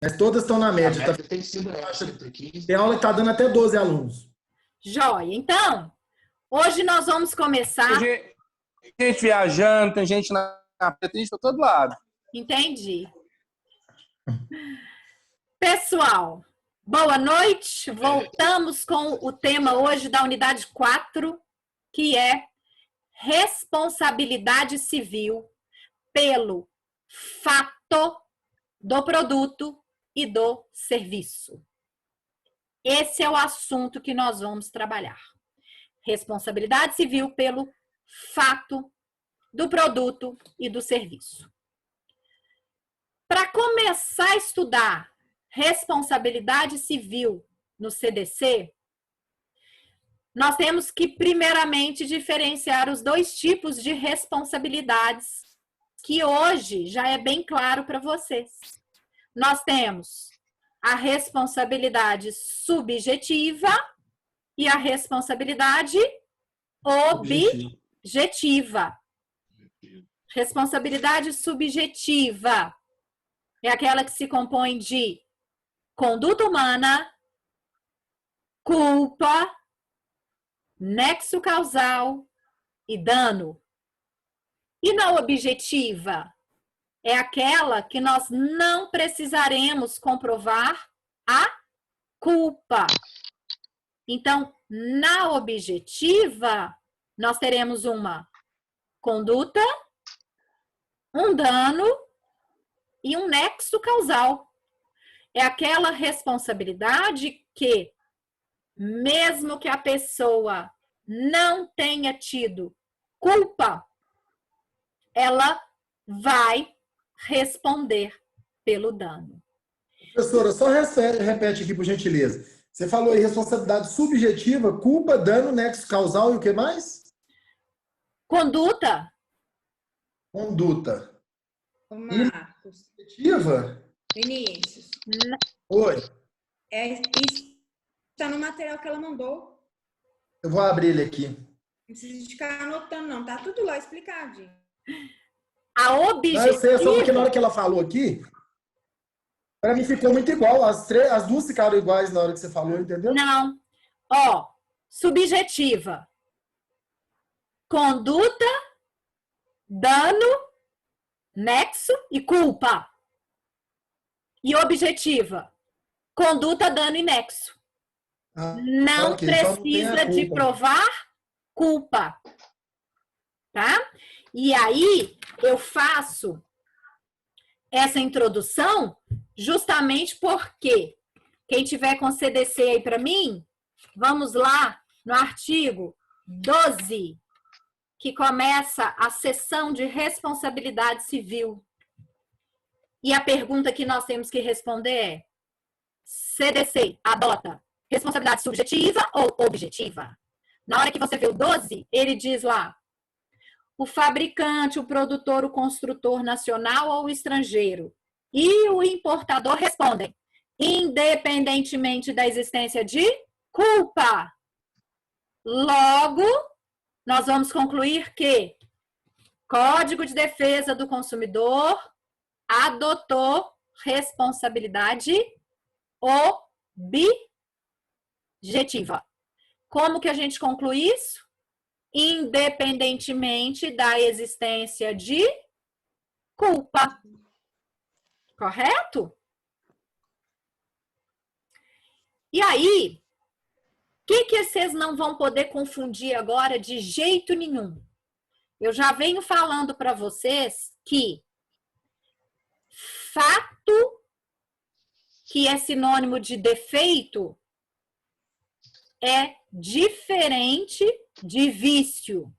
Mas todas estão na A média. Tá? média tem sido essa, entre 15. Tem aula que está dando até 12 alunos. Joia. Então, hoje nós vamos começar... Tem gente viajando, tem gente tem gente para todo lado. Entendi. Pessoal, boa noite. Voltamos com o tema hoje da unidade 4, que é responsabilidade civil pelo fato do produto e do serviço. Esse é o assunto que nós vamos trabalhar. Responsabilidade civil pelo fato do produto e do serviço. Para começar a estudar responsabilidade civil no CDC, nós temos que, primeiramente, diferenciar os dois tipos de responsabilidades, que hoje já é bem claro para vocês. Nós temos a responsabilidade subjetiva e a responsabilidade objetiva. Responsabilidade subjetiva é aquela que se compõe de conduta humana, culpa, nexo causal e dano. E na objetiva é aquela que nós não precisaremos comprovar a culpa. Então, na objetiva, nós teremos uma conduta, um dano e um nexo causal. É aquela responsabilidade que, mesmo que a pessoa não tenha tido culpa, ela vai responder pelo dano. Professora, só repete aqui, por gentileza. Você falou aí responsabilidade subjetiva, culpa, dano, nexo causal e o que mais? Conduta. Conduta. Ô, Marcos. Subjetiva? Vinícius. Oi. Isso está no material que ela mandou. Eu vou abrir ele aqui. Não precisa ficar anotando, não. Tá tudo lá explicadinho. A objetiva... Eu sei, é só porque na hora que ela falou aqui, para mim ficou muito igual. As duas ficaram iguais na hora que você falou, entendeu? Não. Ó, subjetiva. Conduta, dano, nexo e culpa. E objetiva. Conduta, dano e nexo. Não okay, então precisa de provar culpa. Tá? E aí, eu faço essa introdução justamente porque quem tiver com CDC aí para mim, vamos lá no artigo 12, que começa a seção de responsabilidade civil. E a pergunta que nós temos que responder é: CDC adota responsabilidade subjetiva ou objetiva? Na hora que você vê o 12, ele diz lá: o fabricante, o produtor, o construtor nacional ou estrangeiro e o importador respondem, independentemente da existência de culpa. Logo, nós vamos concluir que Código de Defesa do Consumidor adotou responsabilidade objetiva. Como que a gente conclui isso? Independentemente da existência de culpa. Correto? E aí, o que vocês não vão poder confundir agora de jeito nenhum? Eu já venho falando para vocês que fato, que é sinônimo de defeito, é diferente de vício.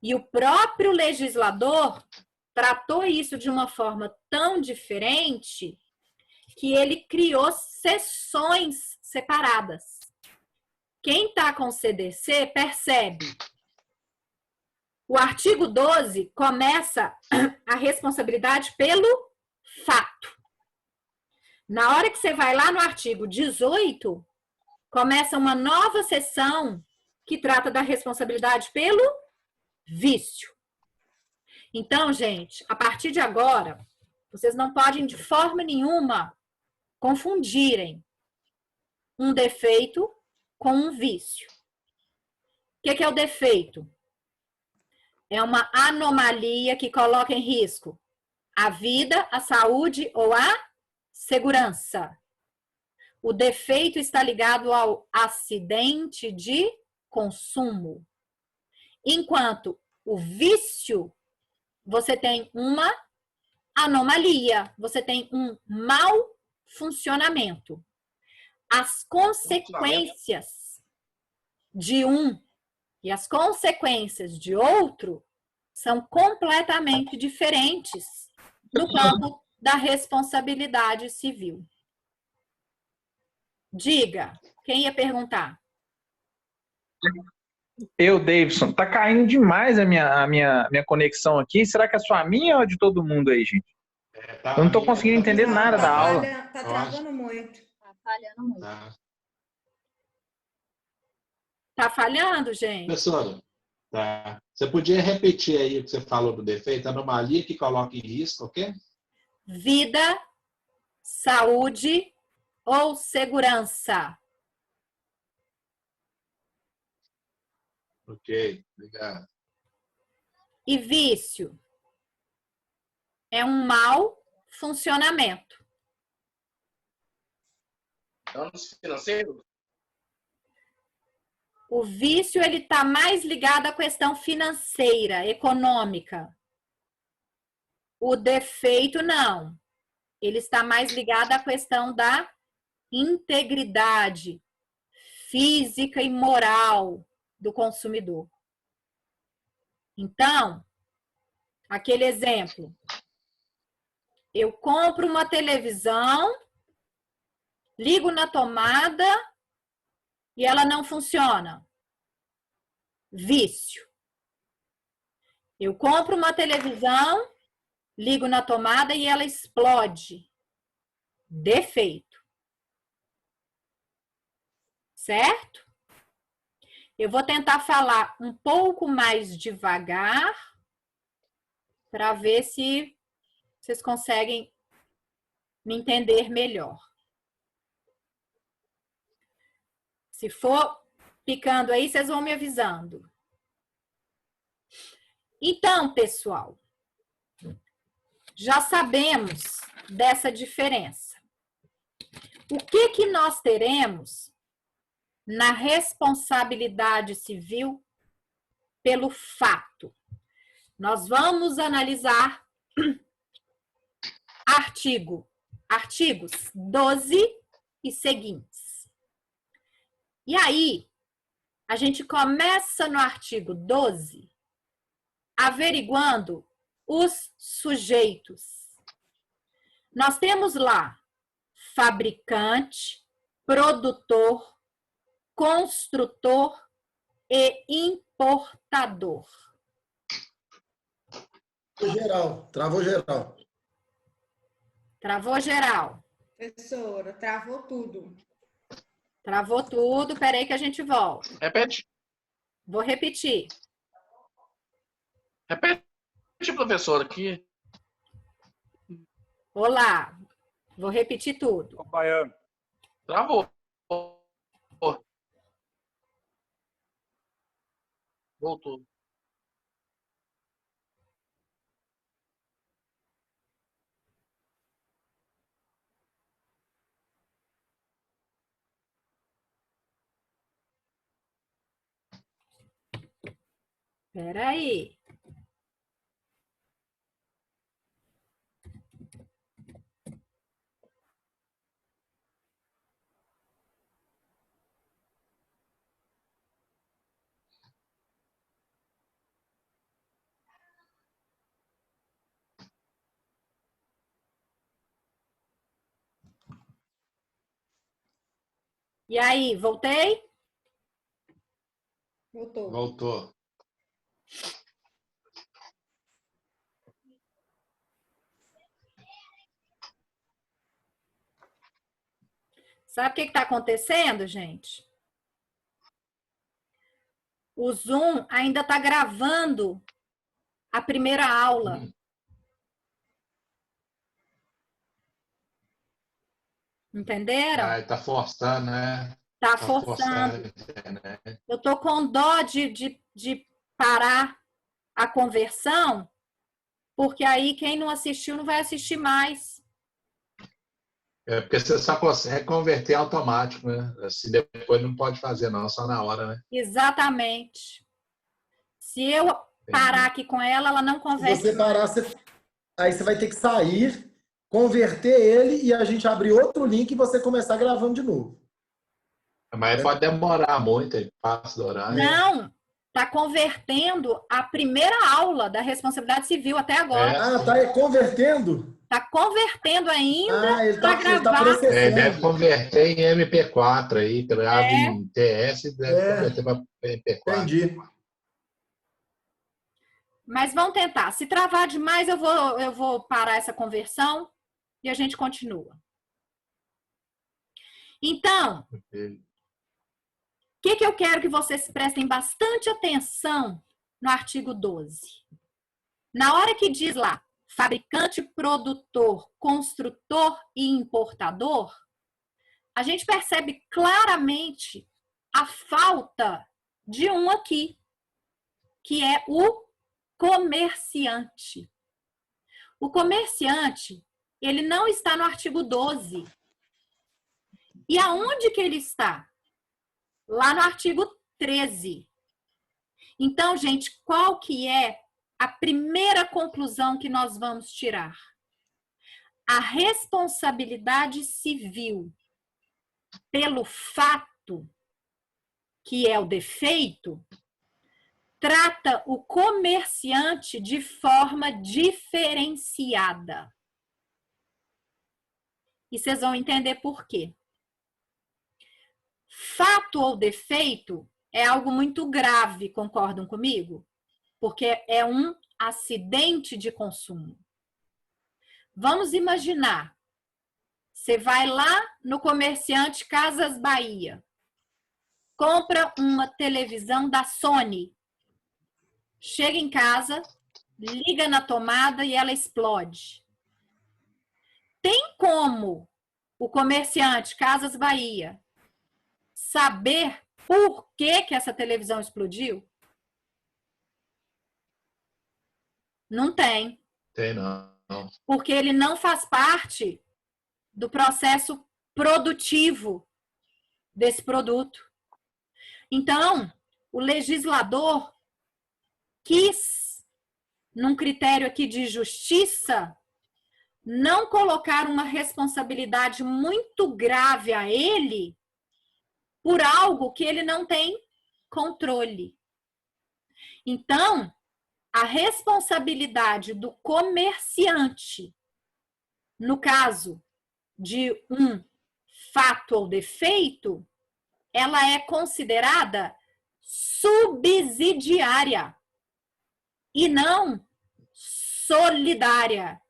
E o próprio legislador tratou isso de uma forma tão diferente que ele criou seções separadas. Quem está com CDC percebe. O artigo 12 começa a responsabilidade pelo fato. Na hora que você vai lá no artigo 18, começa uma nova seção que trata da responsabilidade pelo vício. Então, gente, a partir de agora, Vocês não podem, de forma nenhuma, confundirem um defeito com um vício. O que é o defeito? É uma anomalia que coloca em risco a vida, a saúde ou a segurança. O defeito está ligado ao acidente de consumo. Enquanto o vício, você tem uma anomalia, você tem um mau funcionamento. As consequências de um e as consequências de outro são completamente diferentes no campo da responsabilidade civil. Diga, quem ia perguntar? Eu, Davidson, tá caindo demais a minha conexão aqui. Será que é só a minha ou a de todo mundo aí, gente? Tá, Eu não tô conseguindo entender Não, nada da aula. Tá travando muito. Tá falhando muito. Tá. Tá falhando, gente? Professora, tá. Você podia repetir aí o que você falou do defeito? Anomalia que coloca em risco, ok? Vida, saúde ou segurança? Ok, obrigado. E vício é um mau funcionamento. Danos financeiros? O vício ele está mais ligado à questão financeira, econômica. O defeito não. Ele está mais ligado à questão da integridade física e moral do consumidor. Então, aquele exemplo. Eu compro uma televisão, ligo na tomada e ela não funciona. Vício. Eu compro uma televisão, ligo na tomada e ela explode. Defeito. Certo? Eu vou tentar falar um pouco mais devagar para ver se vocês conseguem me entender melhor. Se for picando aí, vocês vão me avisando. Então, pessoal, já sabemos dessa diferença. O que nós teremos na responsabilidade civil pelo fato? Nós vamos analisar artigos 12 e seguintes. E aí, a gente começa no artigo 12, averiguando os sujeitos. Nós temos lá fabricante, produtor, construtor e importador. Geral, travou geral. Travou geral. Professora, travou tudo. Travou tudo. Peraí que a gente volta. Repete. Vou repetir. Repete, professor, aqui. Olá. Vou repetir tudo. Acompanhando. Travou. Voltou. Peraí. E aí, voltei? Voltou. Voltou. Sabe o que está acontecendo, gente? O Zoom ainda está gravando a primeira aula. Entenderam? Ai, tá forçando, né? Tá Tá forçando. forçando, né? Eu tô com dó de parar a conversão, porque aí quem não assistiu não vai assistir mais. É porque você só consegue converter automático, né? Assim, depois não pode fazer, não, só na hora, né? Exatamente. Se eu parar aqui com ela, ela não Se converte. você parar, aí você vai ter que sair, converter ele e a gente abrir outro link e você começar gravando de novo. Mas pode demorar muito, ele passa do horário. Não, tá convertendo a primeira aula da responsabilidade civil até agora. Ah, tá convertendo? Tá convertendo ainda Ah, ele para tá gravar. É, deve processando. converter em MP4 aí, grava É. em TS, deve É. converter para MP4. Entendi. Mas vamos tentar. Se travar demais, eu vou parar essa conversão e a gente continua. Então, o que eu quero que vocês prestem bastante atenção no artigo 12? Na hora que diz lá, fabricante, produtor, construtor e importador, a gente percebe claramente a falta de um aqui, que é o comerciante. O comerciante, ele não está no artigo 12. E aonde que ele está? Lá no artigo 13. Então, gente, qual que é a primeira conclusão que nós vamos tirar? A responsabilidade civil pelo fato, que é o defeito, trata o comerciante de forma diferenciada. E vocês vão entender por quê. Fato ou defeito é algo muito grave, concordam comigo? Porque é um acidente de consumo. Vamos imaginar, você vai lá no comerciante Casas Bahia, compra uma televisão da Sony, chega em casa, liga na tomada e ela explode. Tem como o comerciante Casas Bahia saber por que essa televisão explodiu? Não tem. Tem não. Porque ele não faz parte do processo produtivo desse produto. Então, o legislador quis, num critério aqui de justiça, não colocar uma responsabilidade muito grave a ele por algo que ele não tem controle. Então, a responsabilidade do comerciante, no caso de um fato ou defeito, ela é considerada subsidiária e não solidária,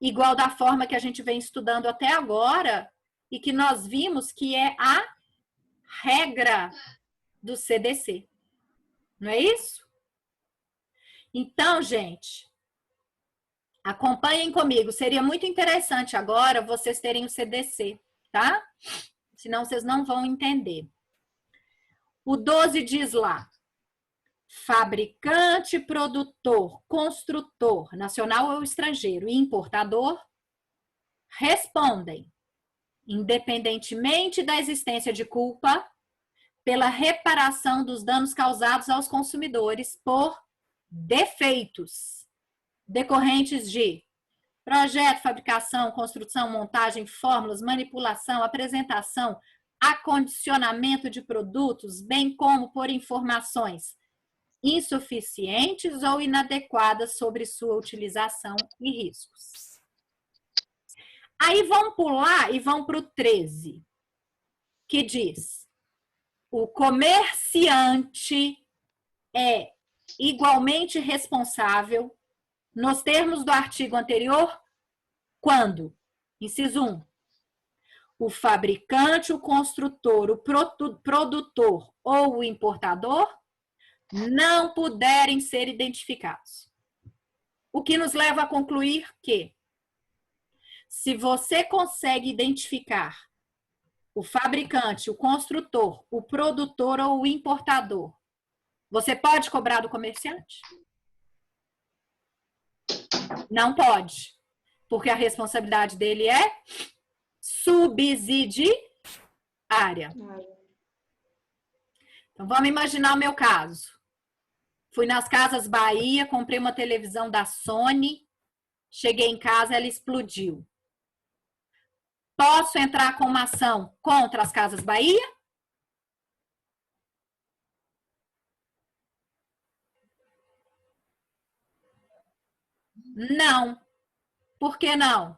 igual da forma que a gente vem estudando até agora e que nós vimos que é a regra do CDC. Não é isso? Então, gente, acompanhem comigo. Seria muito interessante agora vocês terem o CDC, tá? Senão vocês não vão entender. O 12 diz lá: fabricante, produtor, construtor, nacional ou estrangeiro, e importador respondem, independentemente da existência de culpa, pela reparação dos danos causados aos consumidores por defeitos decorrentes de projeto, fabricação, construção, montagem, fórmulas, manipulação, apresentação, acondicionamento de produtos, bem como por informações insuficientes ou inadequadas sobre sua utilização e riscos. Aí vão pular e vão para o 13, que diz: o comerciante é igualmente responsável, nos termos do artigo anterior, quando? Inciso 1. O fabricante, o construtor, o produtor ou o importador não puderem ser identificados. O que nos leva a concluir que, Se você consegue identificar o fabricante, o construtor, o produtor ou o importador, você pode cobrar do comerciante? Não pode, porque a responsabilidade dele é subsidiária. Então, vamos imaginar o meu caso. Fui nas Casas Bahia, comprei uma televisão da Sony, cheguei em casa, ela explodiu. Posso entrar com uma ação contra as Casas Bahia? Não. Por que não?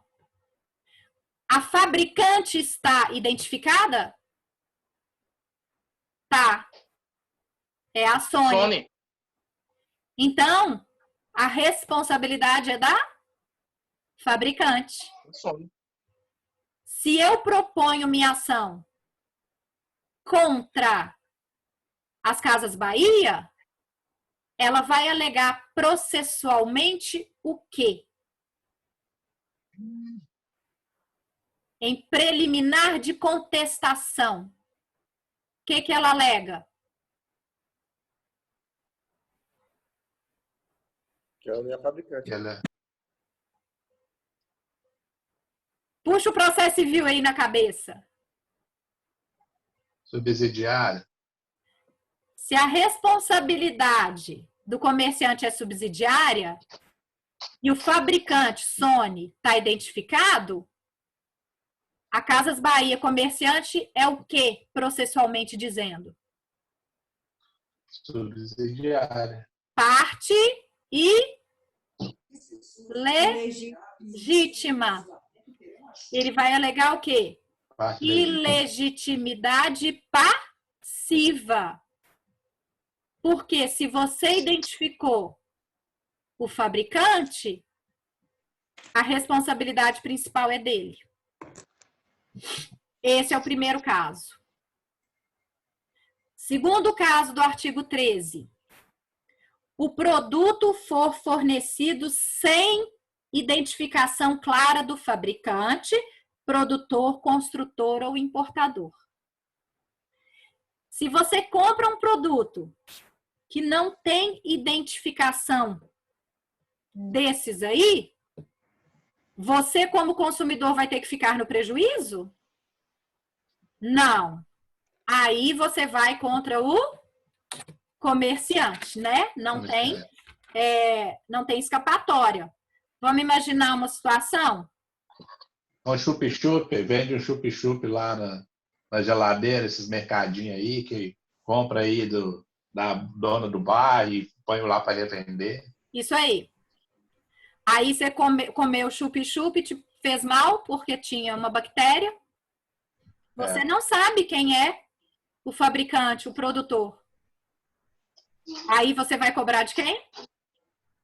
A fabricante está identificada? Tá. É a Sony. Então, a responsabilidade é da fabricante. Sony. Se eu proponho minha ação contra as Casas Bahia, ela vai alegar processualmente o quê? Em preliminar de contestação. O que ela alega? Que ela não é fabricante. Ela... Puxa o processo civil aí na cabeça. Subsidiária. Se a responsabilidade do comerciante é subsidiária e o fabricante, Sony, está identificado, a Casas Bahia comerciante é o quê, processualmente dizendo? Subsidiária. Parte e legítima. Ele vai alegar o quê? Parte legítima. Ilegitimidade passiva. Porque se você identificou o fabricante, a responsabilidade principal é dele. Esse é o primeiro caso. Segundo caso do artigo 13. O produto for fornecido sem identificação clara do fabricante, produtor, construtor ou importador. Se você compra um produto que não tem identificação desses aí, você, como consumidor, vai ter que ficar no prejuízo? Não. Aí você vai contra o comerciante, né? Não tem escapatória. Vamos imaginar uma situação? Um chup-chup, vende um chup-chup lá na geladeira, esses mercadinhos aí, que compra aí da dona do bar e põe lá para revender. Isso aí. Aí você comeu chup-chup, te fez mal porque tinha uma bactéria. Você não sabe quem é o fabricante, o produtor. Aí você vai cobrar de quem?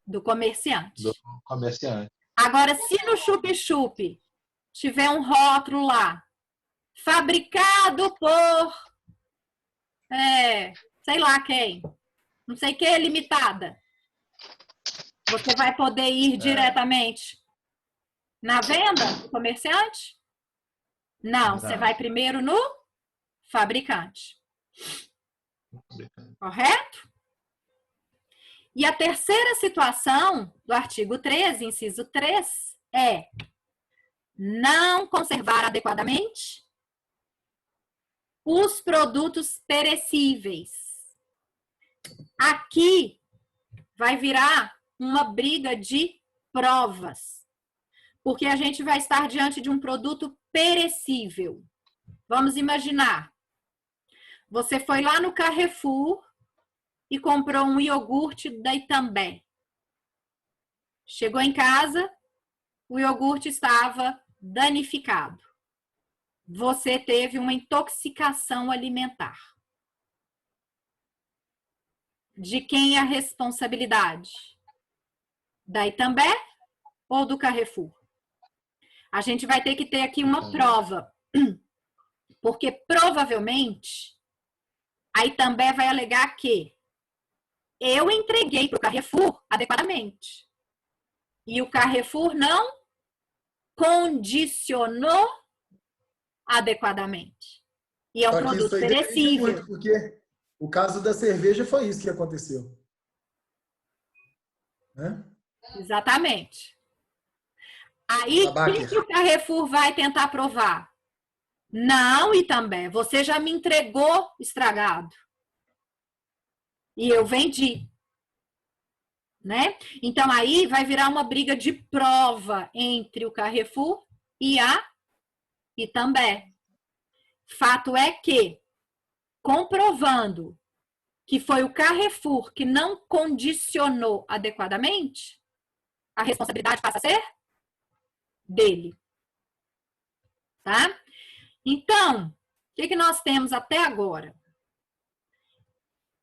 Do comerciante. Do comerciante. Agora, se no chup-chup tiver um rótulo lá, fabricado por, sei lá quem, não sei o que, limitada, você vai poder ir diretamente na venda do comerciante? Não, você vai primeiro no fabricante. Correto? E a terceira situação do artigo 13, inciso 3, é não conservar adequadamente os produtos perecíveis. Aqui vai virar uma briga de provas, porque a gente vai estar diante de um produto perecível. Vamos imaginar, você foi lá no Carrefour e comprou um iogurte da Itambé. Chegou em casa, o iogurte estava danificado. Você teve uma intoxicação alimentar. De quem é a responsabilidade? Da Itambé ou do Carrefour? A gente vai ter que ter aqui uma prova, porque provavelmente a Itambé vai alegar que eu entreguei para o Carrefour adequadamente. E o Carrefour não condicionou adequadamente. E é um Só que produto isso aí depende perecível. muito, porque o caso da cerveja foi isso que aconteceu. Né? Exatamente. Aí, o que o Carrefour vai tentar provar? Não, e também, você já me entregou estragado. E eu vendi. Né? Então, aí vai virar uma briga de prova entre o Carrefour e a Itambé. Fato é que, comprovando que foi o Carrefour que não condicionou adequadamente, a responsabilidade passa a ser dele. Tá? Então, o que nós temos até agora?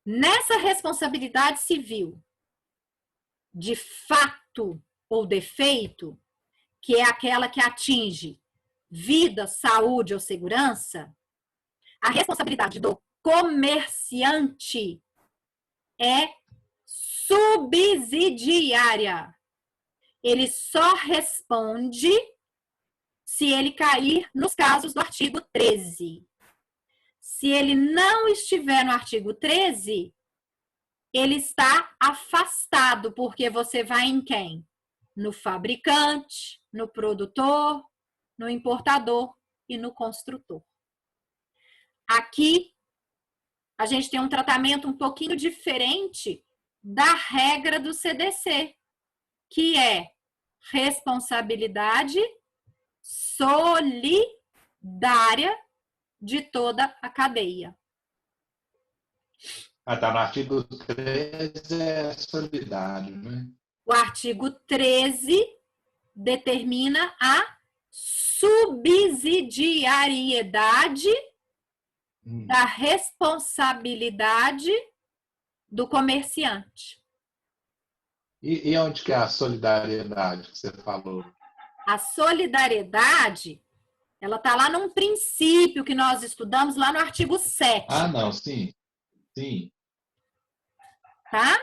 Nessa responsabilidade civil de fato ou defeito, que é aquela que atinge vida, saúde ou segurança, a responsabilidade do comerciante é subsidiária. Ele só responde se ele cair nos casos do artigo 13. Se ele não estiver no artigo 13, ele está afastado, porque você vai em quem? No fabricante, no produtor, no importador e no construtor. Aqui, a gente tem um tratamento um pouquinho diferente da regra do CDC, que é responsabilidade solidária de toda a cadeia. Tá no artigo 13, é solidário, né? O artigo 13 determina a subsidiariedade da responsabilidade do comerciante. E onde que é a solidariedade que você falou? A solidariedade, ela está lá num princípio que nós estudamos lá no artigo 7. Ah, não, sim. Sim. Tá?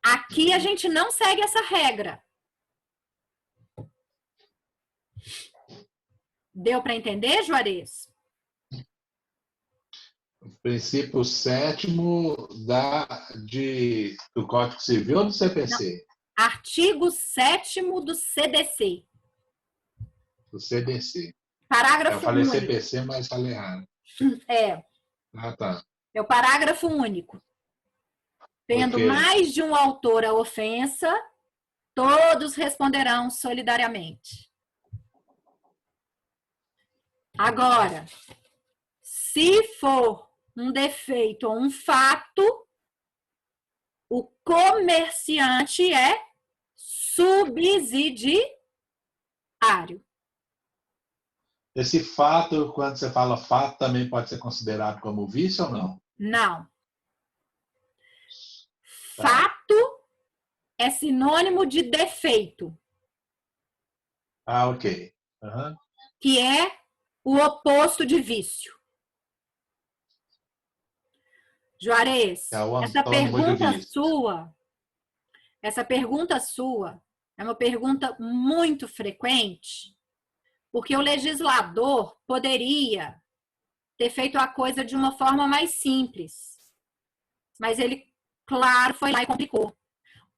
Aqui a gente não segue essa regra. Deu para entender, Juarez? O princípio 7º do Código Civil ou do CPC? Não. Artigo 7º do CDC. Do CDC. Parágrafo Eu falei único. CPC, mas falei errado. É. Ah, tá. É o parágrafo único. Tendo Ok. mais de um autor a ofensa, todos responderão solidariamente. Agora, se for um defeito ou um fato, o comerciante é subsidiário. Esse fato, quando você fala fato, também pode ser considerado como vício ou não? Não. Fato é sinônimo de defeito. Ah, ok. Uhum. Que é o oposto de vício. Juarez, É o essa antônimo de vício. essa pergunta sua é uma pergunta muito frequente, porque o legislador poderia ter feito a coisa de uma forma mais simples. Mas ele, claro, foi lá e complicou.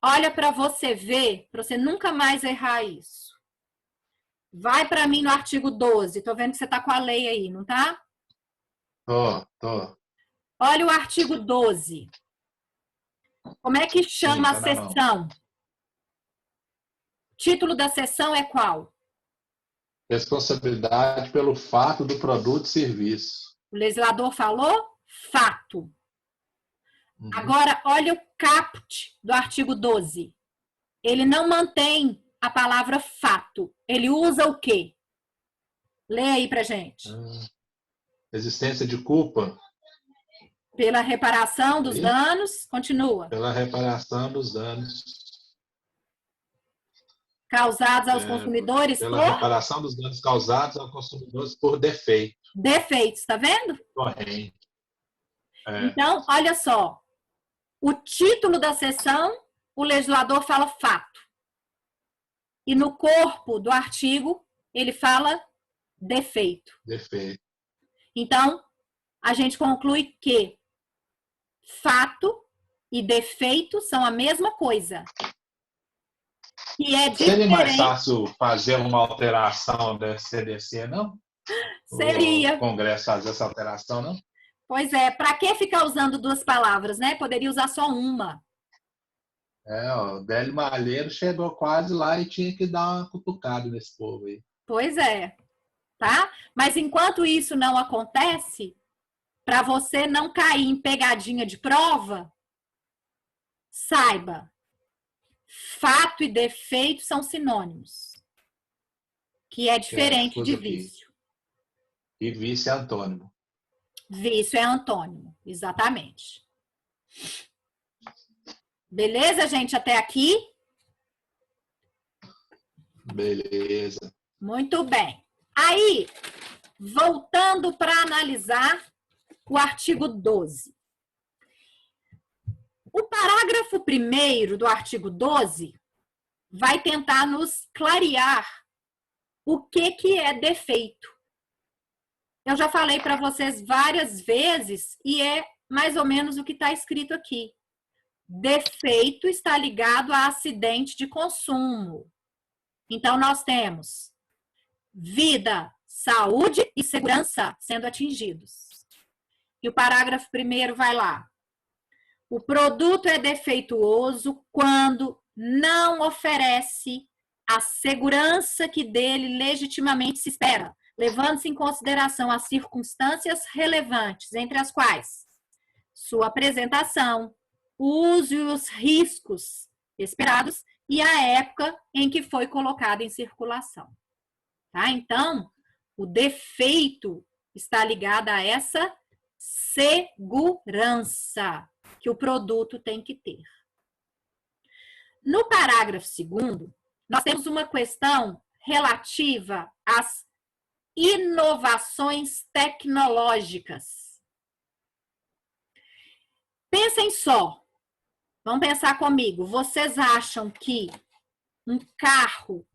Olha para você ver, para você nunca mais errar isso. Vai para mim no artigo 12. Tô vendo que você tá com a lei aí, não tá? Tô. Olha o artigo 12. Como é que chama a seção? Título da seção é qual? Responsabilidade pelo fato do produto e serviço. O legislador falou fato. Uhum. Agora, olha o caput do artigo 12. Ele não mantém a palavra fato. Ele usa o quê? Lê aí pra gente. Existência de culpa. Pela reparação dos danos, continua. Pela reparação dos danos. Causados aos consumidores pela reparação dos danos causados aos consumidores por defeito. Defeitos, tá vendo? Corrente. Então, olha só. O título da seção, o legislador fala fato. E no corpo do artigo, ele fala defeito. Defeito. Então, a gente conclui que fato e defeito são a mesma coisa. E é Seria mais diferente. fácil fazer uma alteração da CDC, não? Seria. O Congresso fazer essa alteração, não? Pois é, para que ficar usando duas palavras, né? Poderia usar só uma. O Délio Malheiro chegou quase lá e tinha que dar uma cutucada nesse povo aí. Pois é, tá? Mas enquanto isso não acontece, para você não cair em pegadinha de prova, saiba, fato e defeito são sinônimos, que é diferente de vício. E vício é antônimo. Vício é antônimo, exatamente. Beleza, gente, até aqui? Beleza. Muito bem. Aí, voltando para analisar o artigo 12. O parágrafo 1º do artigo 12 vai tentar nos clarear o que é defeito. Eu já falei para vocês várias vezes e é mais ou menos o que está escrito aqui. Defeito está ligado a acidente de consumo. Então, nós temos vida, saúde e segurança sendo atingidos. E o parágrafo 1º vai lá. O produto é defeituoso quando não oferece a segurança que dele legitimamente se espera, levando-se em consideração as circunstâncias relevantes, entre as quais sua apresentação, o uso e os riscos esperados e a época em que foi colocado em circulação. Tá? Então, o defeito está ligado a essa segurança que o produto tem que ter. No parágrafo 2º, nós temos uma questão relativa às inovações tecnológicas. Pensem só, vamos pensar comigo, vocês acham que um carro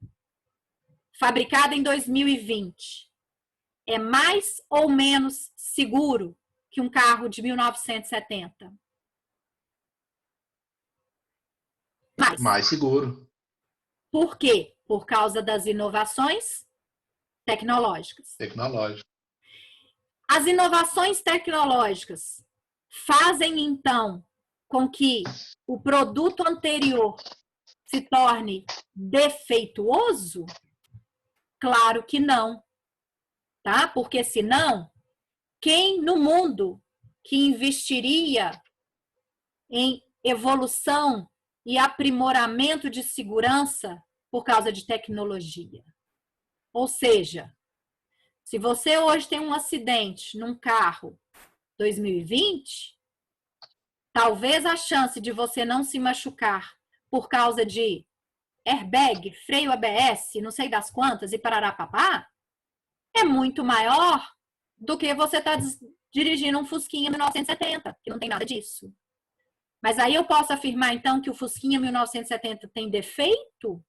fabricado em 2020 é mais ou menos seguro que um carro de 1970? Mais seguro. Por quê? Por causa das inovações tecnológicas. As inovações tecnológicas fazem, então, com que o produto anterior se torne defeituoso? Claro que não, tá? Porque senão, quem no mundo que investiria em evolução e aprimoramento de segurança por causa de tecnologia? Ou seja, se você hoje tem um acidente num carro 2020, talvez a chance de você não se machucar por causa de airbag, freio ABS, não sei das quantas, e parará papá, é muito maior do que você estar dirigindo um Fusquinha 1970, que não tem nada disso. Mas aí eu posso afirmar, então, que o Fusquinha 1970 tem defeito?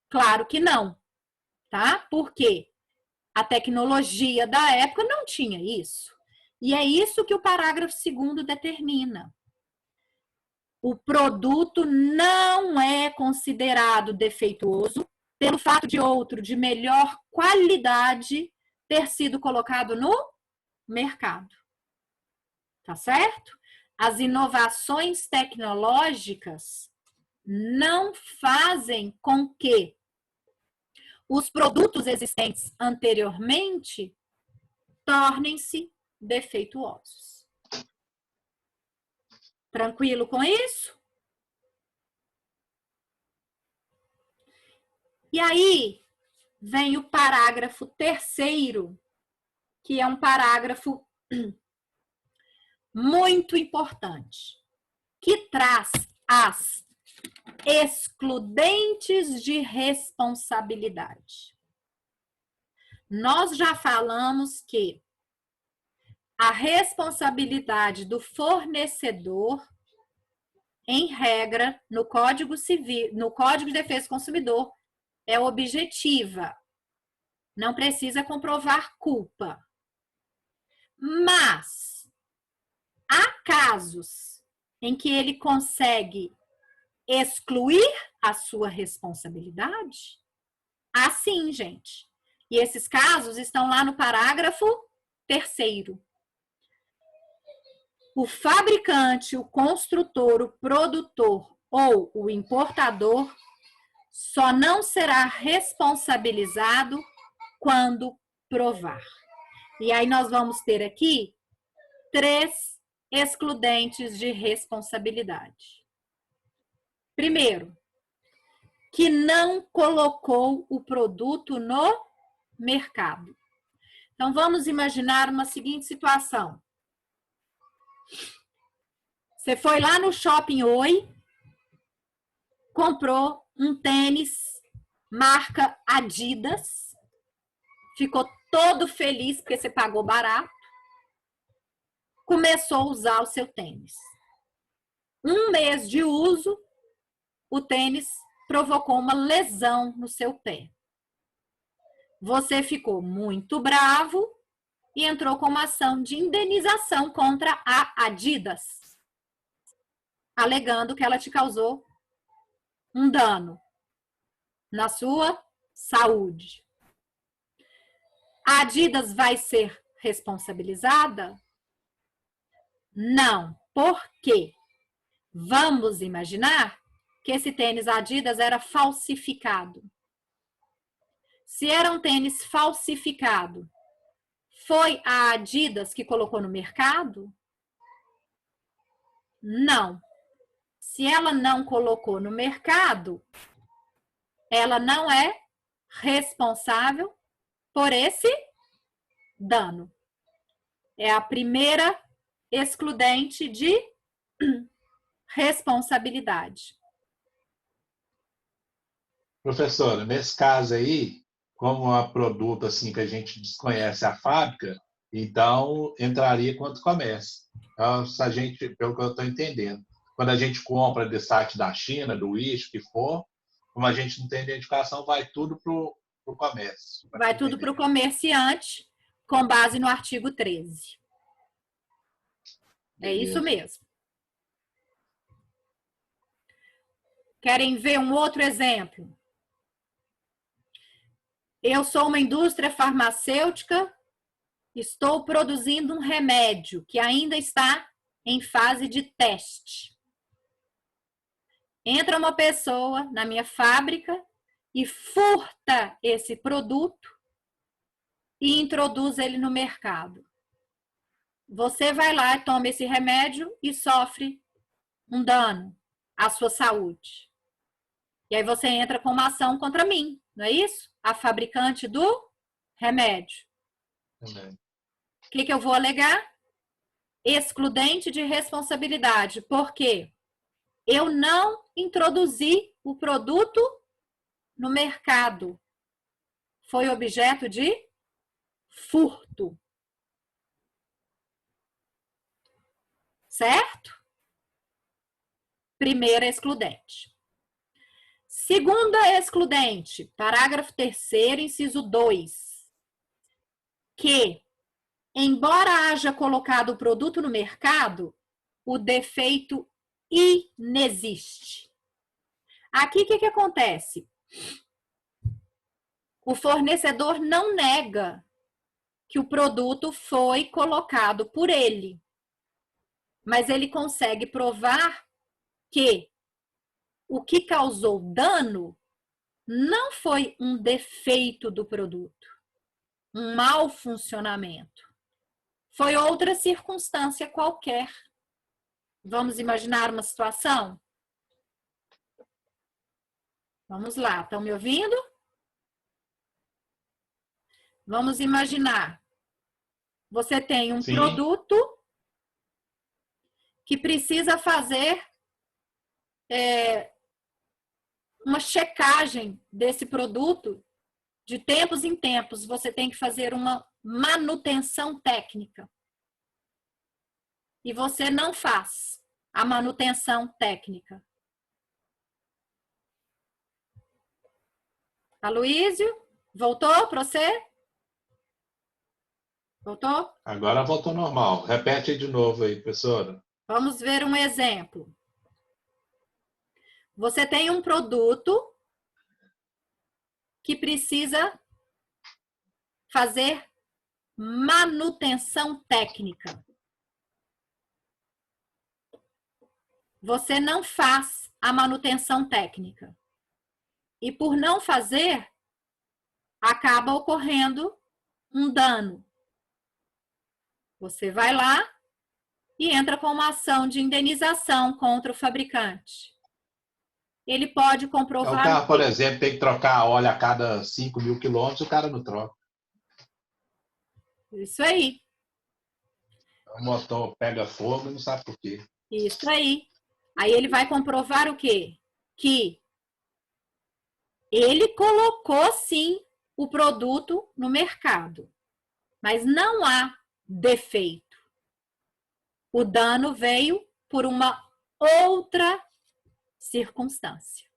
Claro que não, tá? Porque a tecnologia da época não tinha isso. E é isso que o parágrafo 2º determina. O produto não é considerado defeituoso pelo fato de outro de melhor qualidade ter sido colocado no mercado. Tá certo? As inovações tecnológicas não fazem com que os produtos existentes anteriormente tornem-se defeituosos. Tranquilo com isso? E aí vem o parágrafo 3º, que é um parágrafo muito importante, que traz as excludentes de responsabilidade. Nós já falamos que a responsabilidade do fornecedor, em regra, no Código Civil, no Código de Defesa do Consumidor, é objetiva. Não precisa comprovar culpa. Mas há casos em que ele consegue excluir a sua responsabilidade? Assim, gente. E esses casos estão lá no parágrafo 3º. O fabricante, o construtor, o produtor ou o importador só não será responsabilizado quando provar. E aí nós vamos ter aqui 3 excludentes de responsabilidade. Primeiro, que não colocou o produto no mercado. Então, vamos imaginar uma seguinte situação. Você foi lá no Shopping Oi, comprou um tênis marca Adidas, ficou todo feliz porque você pagou barato, começou a usar o seu tênis. 1 mês de uso, o tênis provocou uma lesão no seu pé. Você ficou muito bravo e entrou com uma ação de indenização contra a Adidas, alegando que ela te causou um dano na sua saúde. A Adidas vai ser responsabilizada? Não. Por quê? Vamos imaginar que esse tênis Adidas era falsificado. Se era um tênis falsificado, foi a Adidas que colocou no mercado? Não. Se ela não colocou no mercado, ela não é responsável por esse dano. É a primeira excludente de responsabilidade. Professora, nesse caso aí, como é um produto assim que a gente desconhece a fábrica, então entraria quanto comércio. Então, se a gente, pelo que eu estou entendendo, quando a gente compra de site da China, do Wish, que for, como a gente não tem identificação, vai tudo para o comércio. Vai tudo para o comerciante, com base no artigo 13. É isso mesmo. Querem ver um outro exemplo? Eu sou uma indústria farmacêutica, estou produzindo um remédio que ainda está em fase de teste. Entra uma pessoa na minha fábrica e furta esse produto e introduz ele no mercado. Você vai lá, toma esse remédio e sofre um dano à sua saúde. E aí você entra com uma ação contra mim, não é isso? A fabricante do remédio. O que eu vou alegar? Excludente de responsabilidade. Por quê? Eu não introduzi o produto no mercado. Foi objeto de furto. Certo? Primeira excludente. Segunda excludente, parágrafo 3º, inciso 2. Que, embora haja colocado o produto no mercado, o defeito inexiste. Aqui, o que acontece? O fornecedor não nega que o produto foi colocado por ele, mas ele consegue provar que o que causou dano não foi um defeito do produto, um mau funcionamento. Foi outra circunstância qualquer. Vamos imaginar uma situação? Vamos lá, estão me ouvindo? Vamos imaginar. Você tem um produto que precisa fazer uma checagem desse produto. De tempos em tempos, você tem que fazer uma manutenção técnica. E você não faz a manutenção técnica. Aloísio, voltou para você? Voltou? Agora voltou normal. Repete aí de novo aí, professora. Vamos ver um exemplo. Você tem um produto que precisa fazer manutenção técnica. Você não faz a manutenção técnica. E por não fazer, acaba ocorrendo um dano. Você vai lá e entra com uma ação de indenização contra o fabricante. Ele pode O comprovar... carro, por exemplo, tem que trocar óleo a cada 5.000 quilômetros, o cara não troca. Isso aí, O motor pega fogo e não sabe por quê. isso aí. Aí ele vai comprovar o quê? Que ele colocou, sim, o produto no mercado, mas não há defeito. O dano veio por uma outra circunstância.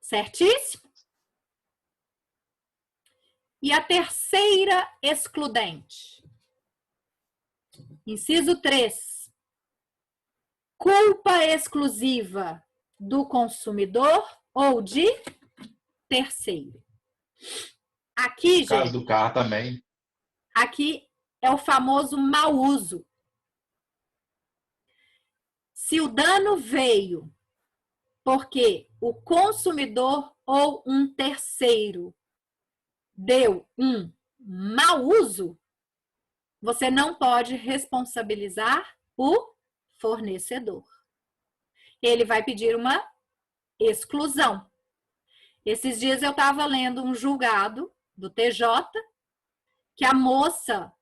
Certíssimo? E a terceira excludente. Inciso 3. Culpa exclusiva do consumidor ou de terceiro. Aqui, No caso gente, do carro também. aqui é o famoso mau uso. Se o dano veio porque o consumidor ou um terceiro deu um mau uso, você não pode responsabilizar o fornecedor. Ele vai pedir uma exclusão. Esses dias eu estava lendo um julgado do TJ que a moça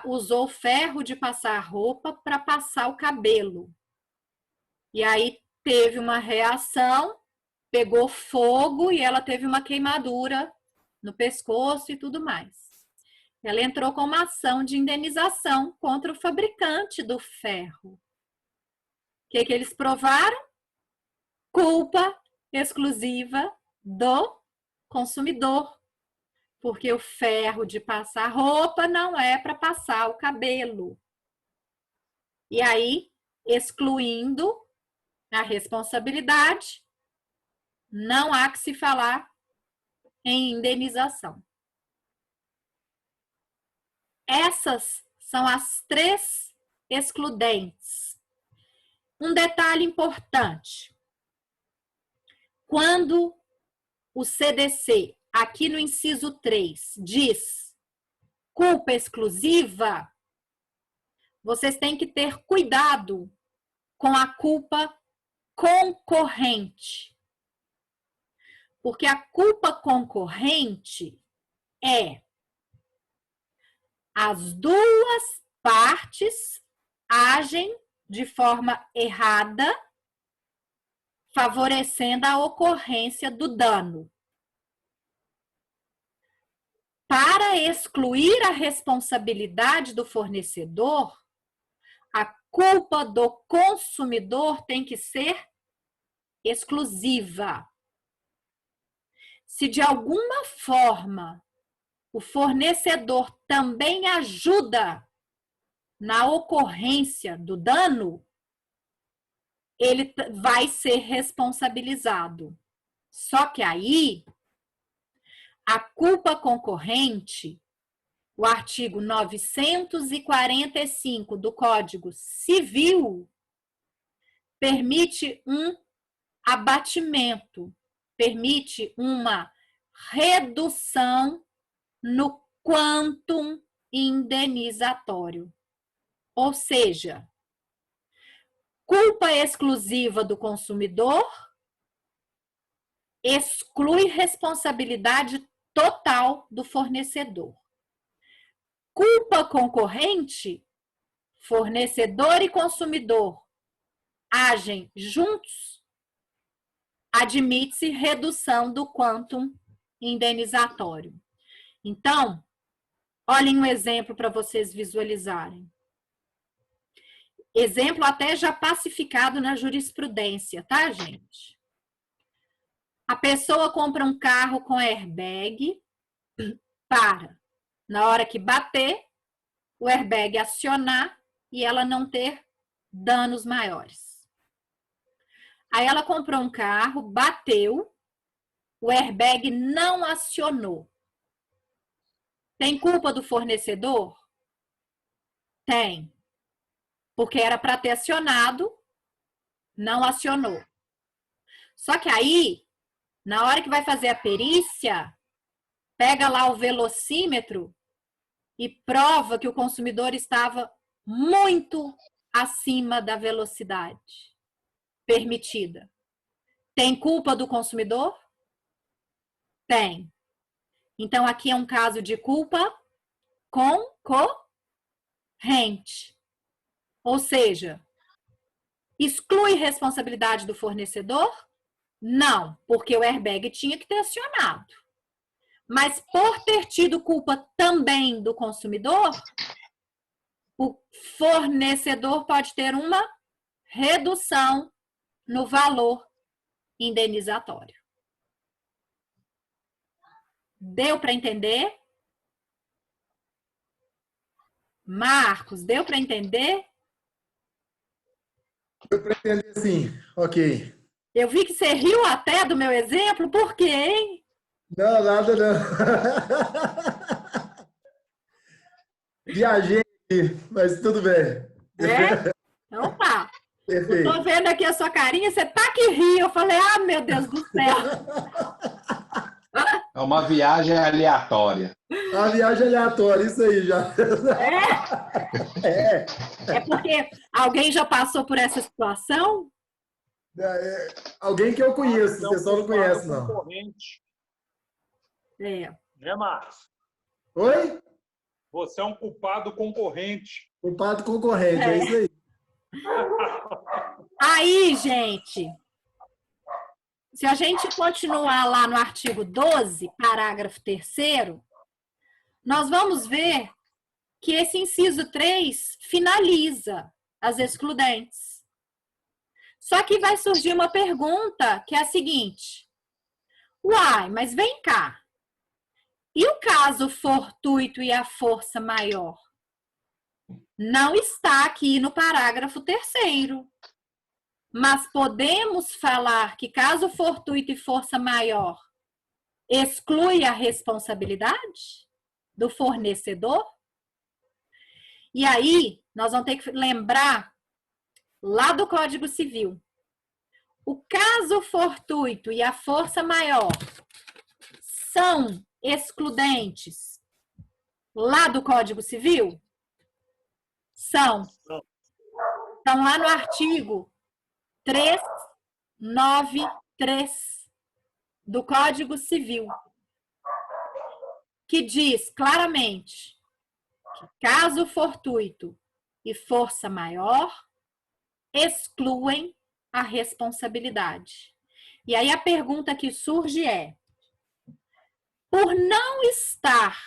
usou ferro de passar roupa para passar o cabelo. E aí teve uma reação, pegou fogo e ela teve uma queimadura no pescoço e tudo mais. Ela entrou com uma ação de indenização contra o fabricante do ferro. O que eles provaram? Culpa exclusiva do consumidor. Porque o ferro de passar roupa não é para passar o cabelo. E aí, excluindo a responsabilidade, não há que se falar em indenização. Essas são as 3 excludentes. Um detalhe importante. Quando o CDC, aqui no inciso 3, diz culpa exclusiva, vocês têm que ter cuidado com a culpa concorrente. Porque a culpa concorrente é as duas partes agem de forma errada, favorecendo a ocorrência do dano. Para excluir a responsabilidade do fornecedor, a culpa do consumidor tem que ser exclusiva. Se de alguma forma o fornecedor também ajuda na ocorrência do dano, ele vai ser responsabilizado. Só que aí, a culpa concorrente, o artigo 945 do Código Civil, permite um abatimento, permite uma redução no quantum indenizatório. Ou seja, culpa exclusiva do consumidor exclui responsabilidade total do fornecedor. Culpa concorrente, fornecedor e consumidor agem juntos, admite-se redução do quantum indenizatório. Então, olhem um exemplo para vocês visualizarem. Exemplo até já pacificado na jurisprudência, tá, gente? A pessoa compra um carro com airbag, para. Na hora que bater, o airbag acionar e ela não ter danos maiores. Aí ela comprou um carro, bateu, o airbag não acionou. Tem culpa do fornecedor? Tem. Porque era para ter acionado, não acionou. Só que aí, na hora que vai fazer a perícia, pega lá o velocímetro e prova que o consumidor estava muito acima da velocidade permitida. Tem culpa do consumidor? Tem. Então, aqui é um caso de culpa concorrente. Ou seja, exclui responsabilidade do fornecedor? Não, porque o airbag tinha que ter acionado. Mas por ter tido culpa também do consumidor, o fornecedor pode ter uma redução no valor indenizatório. Deu para entender? Marcos, deu para entender? Deu para entender sim. Ok. Eu vi que você riu até do meu exemplo, por quê, hein? Não, nada não. Viajei aqui, mas tudo bem. É? Então tá. Eu Perfeito. tô vendo aqui a sua carinha, você tá que ri. Eu falei, ah, meu Deus do céu. É uma viagem aleatória. A viagem aleatória, isso aí já. É porque alguém já passou por essa situação? Alguém que eu conheço, o pessoal não conhece, não. Concorrente, É. né, Marcos? Oi? Você é um culpado concorrente. Culpado concorrente, é isso aí. Aí, gente, se a gente continuar lá no artigo 12, parágrafo 3º, nós vamos ver que esse inciso 3 finaliza as excludentes. Só que vai surgir uma pergunta que é a seguinte: uai, mas vem cá. E o caso fortuito e a força maior? Não está aqui no parágrafo 3º. Mas podemos falar que caso fortuito e força maior exclui a responsabilidade do fornecedor? E aí, nós vamos ter que lembrar lá do Código Civil. O caso fortuito e a força maior são excludentes lá do Código Civil? São. Estão lá no artigo 393 do Código Civil, que diz claramente que caso fortuito e força maior excluem a responsabilidade. E aí a pergunta que surge é: por não estar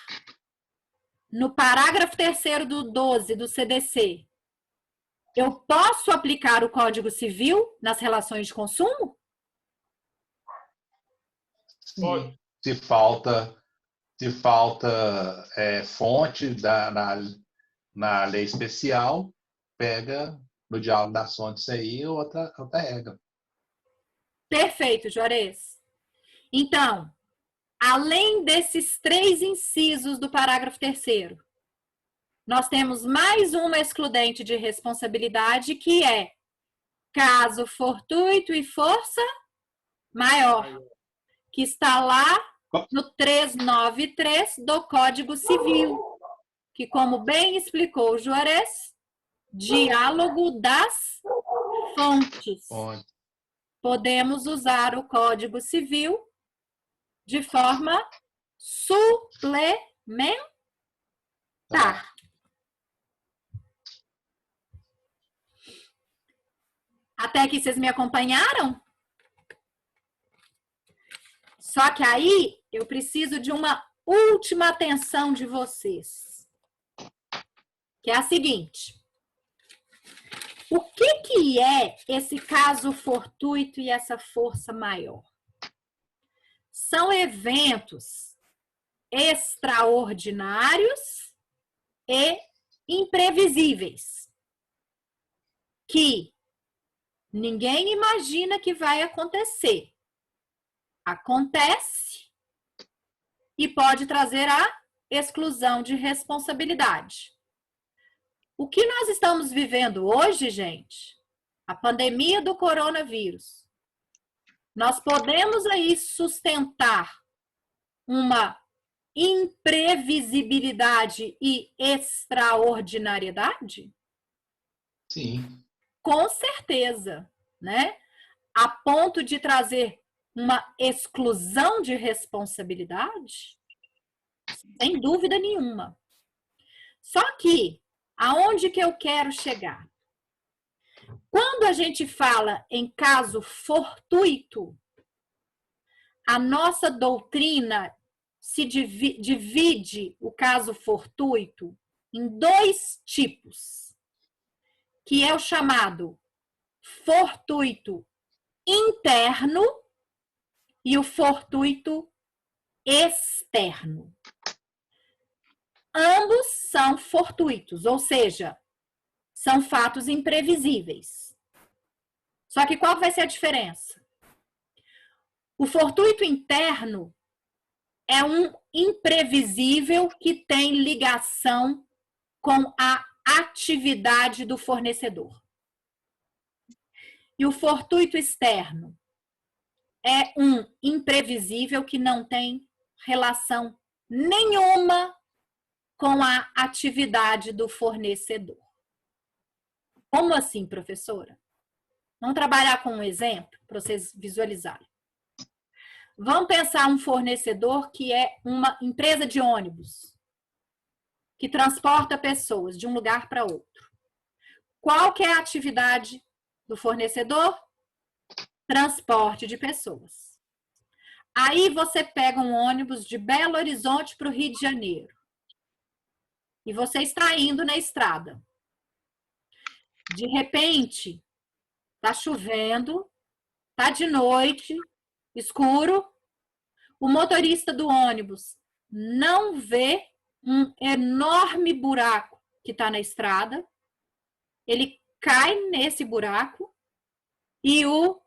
no parágrafo 3º do 12 do CDC, eu posso aplicar o Código Civil nas relações de consumo? Sim. Se falta fonte na lei especial, pega no diálogo das fontes aí outra regra. Perfeito, Juarez. Então, além desses 3 incisos do parágrafo 3º, nós temos mais uma excludente de responsabilidade, que é caso fortuito e força maior, que está lá no 393 do Código Civil, que, como bem explicou o Juarez, diálogo das fontes. Podemos usar o Código Civil de forma suplementar. Até aqui vocês me acompanharam? Só que aí eu preciso de uma última atenção de vocês, que é a seguinte: o que é esse caso fortuito e essa força maior? São eventos extraordinários e imprevisíveis, que ninguém imagina que vai acontecer. Acontece e pode trazer a exclusão de responsabilidade. O que nós estamos vivendo hoje, gente, a pandemia do coronavírus, nós podemos aí sustentar uma imprevisibilidade e extraordinariedade? Sim. Com certeza, né? A ponto de trazer uma exclusão de responsabilidade? Sem dúvida nenhuma. Só que, aonde que eu quero chegar? Quando a gente fala em caso fortuito, a nossa doutrina se divide o caso fortuito em 2 tipos, que é o chamado fortuito interno e o fortuito externo. Ambos são fortuitos, ou seja, são fatos imprevisíveis. Só que qual vai ser a diferença? O fortuito interno é um imprevisível que tem ligação com a atividade do fornecedor. E o fortuito externo é um imprevisível que não tem relação nenhuma com a atividade do fornecedor. Como assim, professora? Vamos trabalhar com um exemplo para vocês visualizarem. Vamos pensar um fornecedor que é uma empresa de ônibus, que transporta pessoas de um lugar para outro. Qual que é a atividade do fornecedor? Transporte de pessoas. Aí você pega um ônibus de Belo Horizonte para o Rio de Janeiro. E você está indo na estrada. De repente, está chovendo, está de noite, escuro. O motorista do ônibus não vê um enorme buraco que está na estrada. Ele cai nesse buraco e o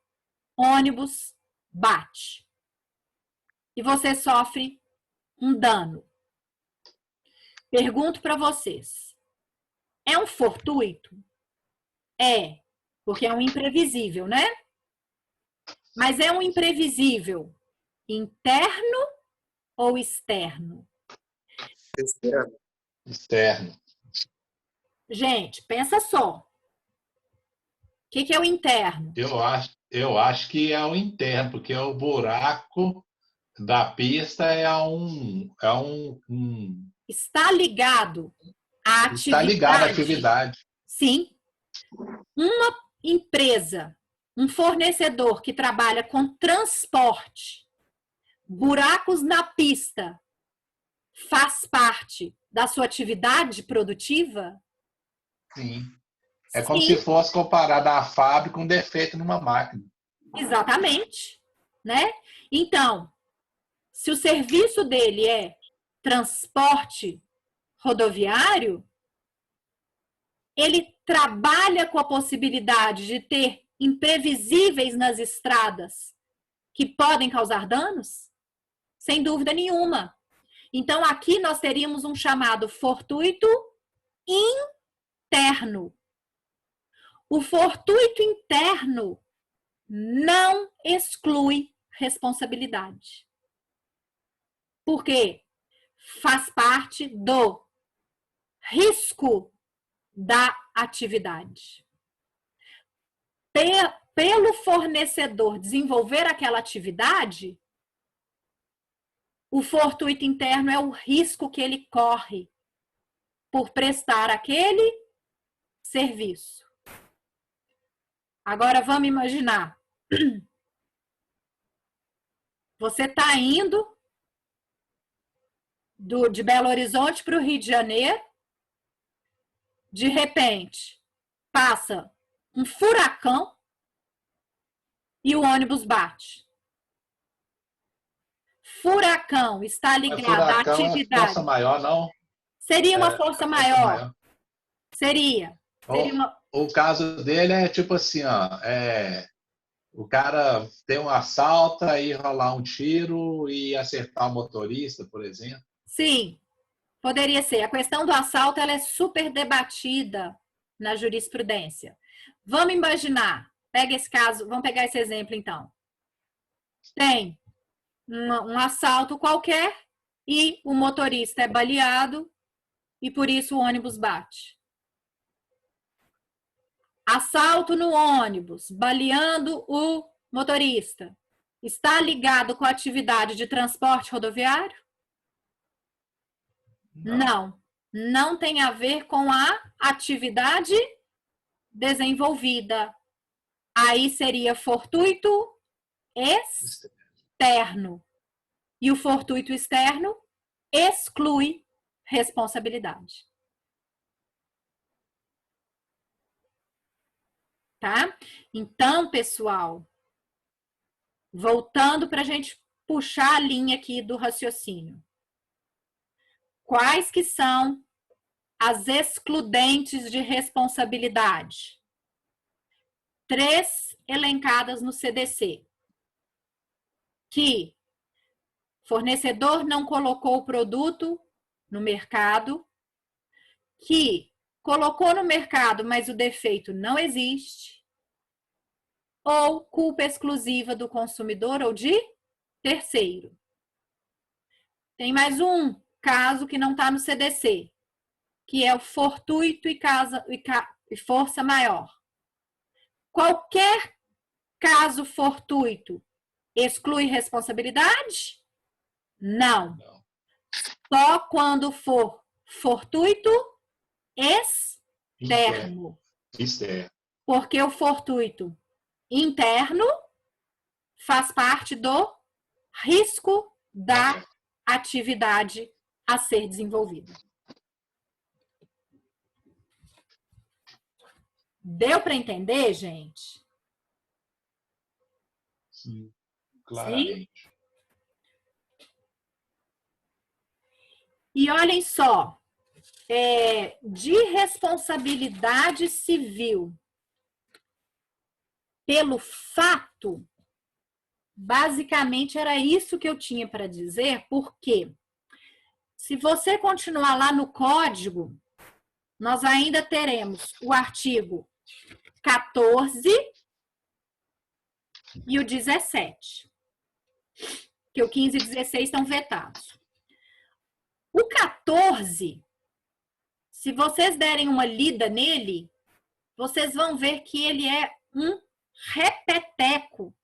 ônibus bate. E você sofre um dano. Pergunto para vocês. É um fortuito? É, porque é um imprevisível, né? Mas é um imprevisível interno ou externo? Externo. Gente, pensa só. O que é o interno? Eu acho que é o interno, porque o buraco da pista Está ligado à atividade. está ligado à atividade. Sim. Uma empresa, um fornecedor que trabalha com transporte, buracos na pista, faz parte da sua atividade produtiva? Sim. É como Sim. se fosse comparado à fábrica um defeito numa máquina. Exatamente, né? Então, se o serviço dele é transporte rodoviário, ele trabalha com a possibilidade de ter imprevisíveis nas estradas que podem causar danos? Sem dúvida nenhuma. Então, aqui nós teríamos um chamado fortuito interno. O fortuito interno não exclui responsabilidade. Por quê? Faz parte do risco da atividade. Pelo fornecedor desenvolver aquela atividade, o fortuito interno é o risco que ele corre por prestar aquele serviço. Agora vamos imaginar. Você está indo de Belo Horizonte para o Rio de Janeiro. De repente, passa um furacão e o ônibus bate. furacão está Mas ligado à furacão é atividade. força maior, não? Seria uma É, força é maior. Seria. Seria O, uma... o caso dele é tipo assim, ó, o cara tem um assalto, aí rolar um tiro e acertar o motorista, por exemplo. Sim, poderia ser. A questão do assalto ela é super debatida na jurisprudência. Vamos imaginar, pega esse caso, vamos pegar esse exemplo então. Tem um assalto qualquer e o motorista é baleado e por isso o ônibus bate. Assalto no ônibus, baleando o motorista. Está ligado com a atividade de transporte rodoviário? Não. Não tem a ver com a atividade desenvolvida. Aí seria fortuito externo. E o fortuito externo exclui responsabilidade. Tá? Então, pessoal, voltando para a gente puxar a linha aqui do raciocínio. Quais que são as excludentes de responsabilidade? 3 elencadas no CDC. Que fornecedor não colocou o produto no mercado, que colocou no mercado, mas o defeito não existe, ou culpa exclusiva do consumidor ou de terceiro. Tem mais um caso que não está no CDC, que é o fortuito e força maior. Qualquer caso fortuito exclui responsabilidade? Não. Só quando for fortuito externo. Porque o fortuito interno faz parte do risco da atividade a ser desenvolvida. Deu para entender, gente? Sim, claramente. Sim? E olhem só, de responsabilidade civil pelo fato, basicamente era isso que eu tinha para dizer, porque se você continuar lá no código, nós ainda teremos o artigo 14 e o 17, que o 15 e 16 estão vetados. O 14, se vocês derem uma lida nele, vocês vão ver que ele é um repeteco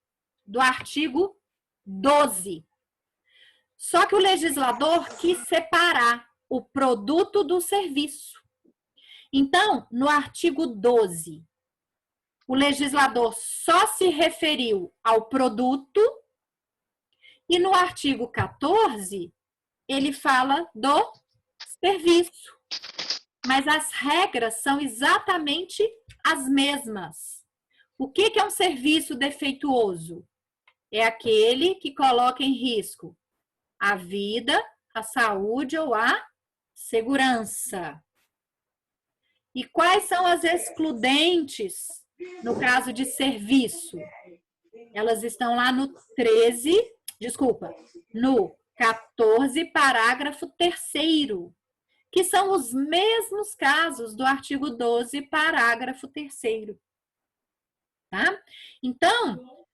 do artigo 12. Só que o legislador quis separar o produto do serviço. Então, no artigo 12, o legislador só se referiu ao produto e no artigo 14, ele fala do serviço. Mas as regras são exatamente as mesmas. O que é um serviço defeituoso? É aquele que coloca em risco a vida, a saúde ou a segurança. E quais são as excludentes no caso de serviço? Elas estão lá no 14, parágrafo 3º, que são os mesmos casos do artigo 12, parágrafo 3º. Tá? Então,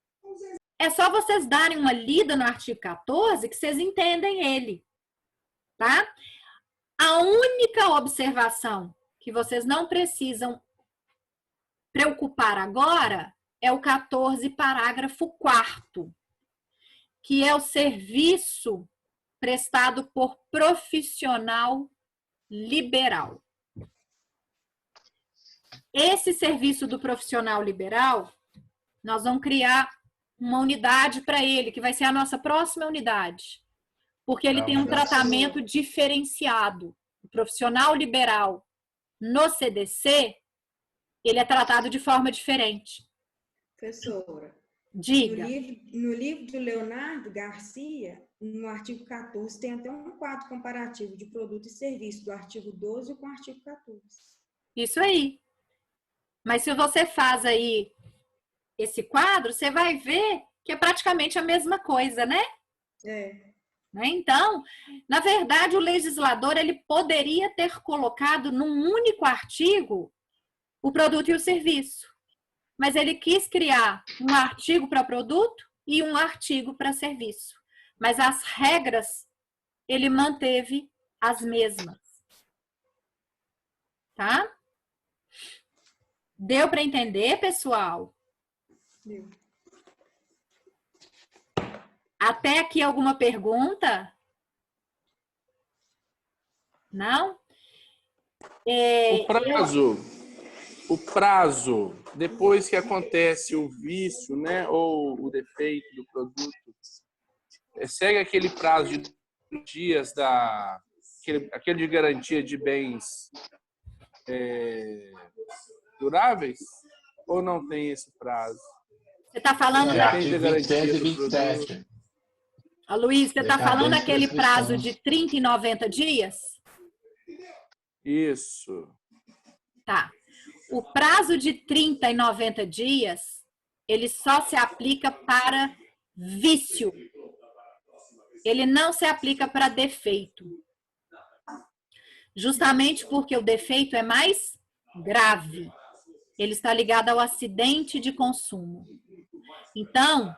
é só vocês darem uma lida no artigo 14 que vocês entendem ele. Tá? A única observação que vocês não precisam preocupar agora é o 14, parágrafo 4º, que é o serviço prestado por profissional liberal. Esse serviço do profissional liberal, nós vamos criar uma unidade para ele, que vai ser a nossa próxima unidade, porque ele tem um tratamento diferenciado. O profissional liberal no CDC, ele é tratado de forma diferente. Professora, Diga. no livro do Leonardo Garcia, no artigo 14, tem até um quadro comparativo de produto e serviço do artigo 12 com o artigo 14. Isso aí. Mas se você faz aí esse quadro, você vai ver que é praticamente a mesma coisa, né? É. Então, na verdade, o legislador ele poderia ter colocado num único artigo o produto e o serviço. Mas ele quis criar um artigo para produto e um artigo para serviço. Mas as regras ele manteve as mesmas. Tá? Deu para entender, pessoal? Deu. Até aqui alguma pergunta? Não? O prazo, depois que acontece o vício, né, ou o defeito do produto, segue aquele prazo de dias aquele de garantia de bens duráveis? Ou não tem esse prazo? Você está falando Artigo 26 e 27. Luiz, você está falando Decadência e aquele prescrição. prazo de 30 e 90 dias? Isso. Tá. O prazo de 30 e 90 dias, ele só se aplica para vício. Ele não se aplica para defeito. Justamente porque o defeito é mais grave. Ele está ligado ao acidente de consumo. Então,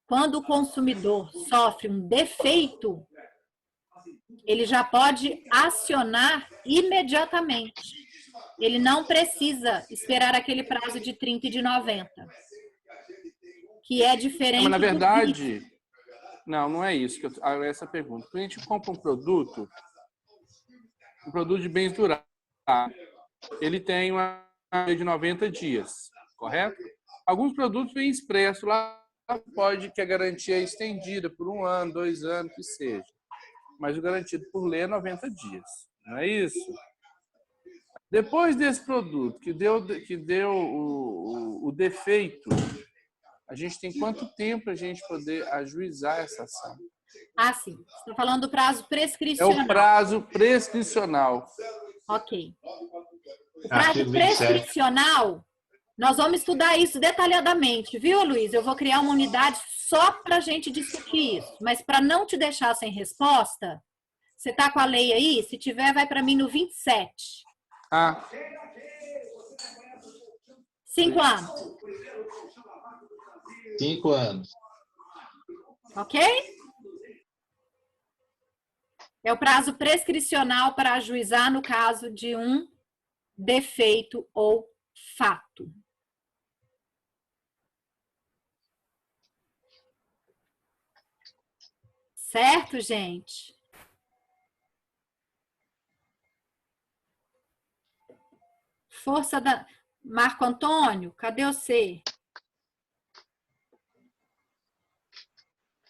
quando o consumidor sofre um defeito, ele já pode acionar imediatamente. Ele não precisa esperar aquele prazo de 30 e de 90, que é diferente. Mas, na verdade, não é isso. Essa pergunta. Quando a gente compra um produto de bens duráveis, ele tem uma de 90 dias, correto? Alguns produtos vêm expresso lá, pode que a garantia é estendida por 1 ano, 2 anos, que seja. Mas o garantido por lei é 90 dias, não é isso? Depois desse produto que deu o defeito, a gente tem quanto tempo para a gente poder ajuizar essa ação? Ah, sim. Você está falando do prazo É prescricional. o prazo prescricional. Ok. O prazo Artigo 27. prescricional, nós vamos estudar isso detalhadamente, viu, Luiz? Eu vou criar uma unidade só para a gente discutir isso. Mas para não te deixar sem resposta, você está com a lei aí? Se tiver, vai para mim no 27. 5 anos. 5 anos. Ok? É o prazo prescricional para ajuizar no caso de um defeito ou fato. Certo, gente? Força da... Marco Antônio, cadê você?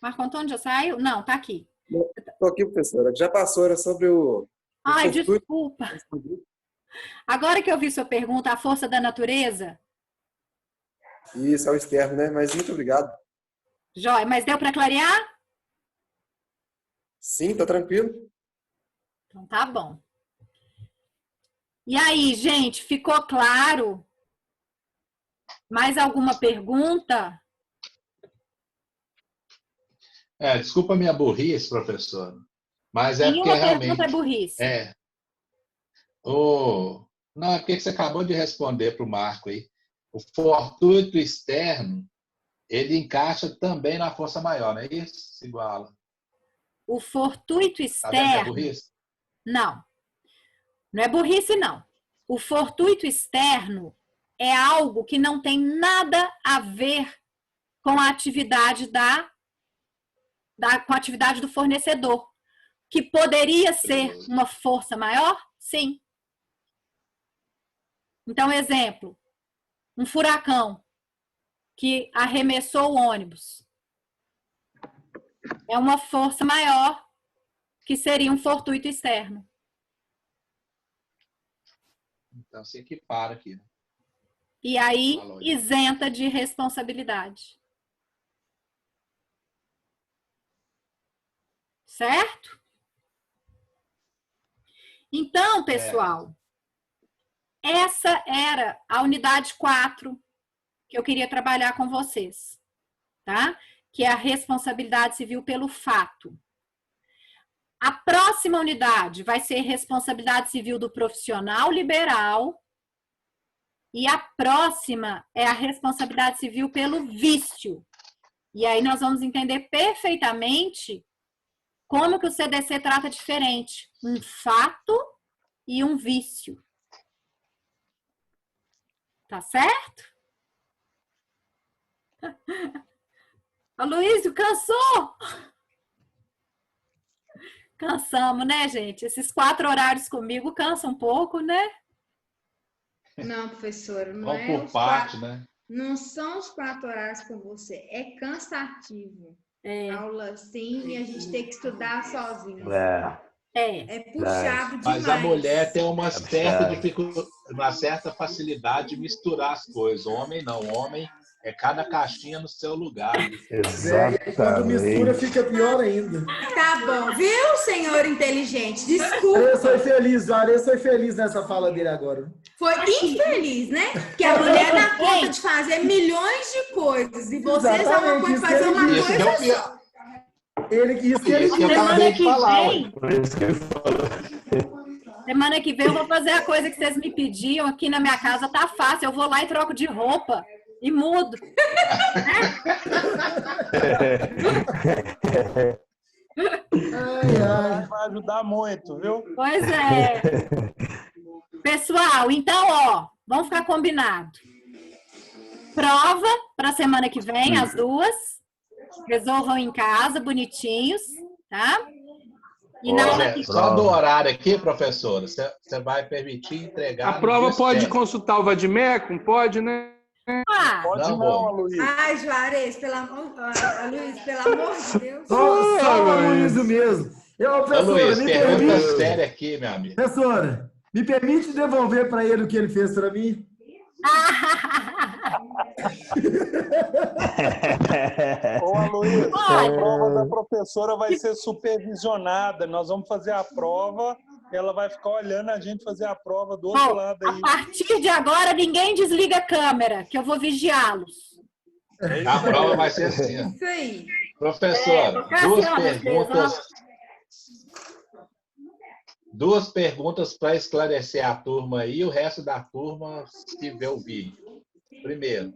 Marco Antônio já saiu? Não, tá aqui. Estou aqui, professora. Já passou, era sobre o... Ai, desculpa. Agora que eu vi sua pergunta, a força da natureza? Isso, é o externo, né? Mas muito obrigado. Jóia, mas deu para clarear? Sim, tá tranquilo. Então tá bom. E aí, gente, ficou claro? Mais alguma pergunta? Desculpa a minha burrice, professor. Mas é porque Nenhuma pergunta realmente... é burrice. Não, é porque você acabou de responder para o Marco aí. O fortuito externo, ele encaixa também na força maior, não é isso? Se iguala. O fortuito Tá vendo que é externo... burrice? Não. Não é burrice, não. O fortuito externo é algo que não tem nada a ver com a atividade com a atividade do fornecedor. Que poderia ser uma força maior? Sim. Então, exemplo, um furacão que arremessou o ônibus. É uma força maior que seria um fortuito externo. Então, se equipara aqui. Né? E aí, isenta de responsabilidade. Certo? Então, pessoal, essa era a unidade 4 que eu queria trabalhar com vocês, tá? Que é a responsabilidade civil pelo fato. A próxima unidade vai ser responsabilidade civil do profissional liberal e a próxima é a responsabilidade civil pelo vício. E aí nós vamos entender perfeitamente como que o CDC trata diferente um fato e um vício. Tá certo? Aloysio, cansou? Cansamos, né, gente? Esses 4 horários comigo cansam um pouco, né? Não, professora, não Vamos é por os parte, 4, né? não são os 4 horários com você, é cansativo. Aula assim e a gente tem que estudar sozinho. É puxado demais. Mas a mulher tem uma certa dificuldade, uma certa facilidade de misturar as coisas. O homem não. O homem é cada caixinha no seu lugar. E quando mistura, fica pior ainda. Tá bom, viu, senhor inteligente? Desculpa. Eu sou feliz nessa fala dele agora. Foi infeliz, né? Que a mulher dá conta de fazer milhões de coisas e vocês é uma coisa, fazer uma coisa só. Isso que ele acabei de falar. Semana que vem eu vou fazer a coisa que vocês me pediam aqui na minha casa, tá fácil. Eu vou lá e troco de roupa e mudo. Vai ajudar muito, viu? Pois é. Pessoal, então, ó, vamos ficar combinado. Prova para semana que vem, as 2. Resolvam em casa, bonitinhos, tá? E na hora que... Só do horário aqui, professora, você vai permitir entregar. A prova pode consultar o Vadimecum? Pode, né? Pode não, Aloysio. Ai, Juarez, pelo amor de Deus. Só o Aloysio mesmo. Professora, me pergunta séria aqui, meu amigo. Professora, me permite devolver para ele o que ele fez para mim? Ô, Aloysio, a prova da professora vai ser supervisionada. Nós vamos fazer a prova, ela vai ficar olhando a gente fazer a prova do outro lado aí. A partir de agora, ninguém desliga a câmera, que eu vou vigiá-los. A prova vai ser assim. Isso aí. Professora, 2 perguntas para esclarecer a turma aí, o resto da turma que vê o vídeo. Primeiro,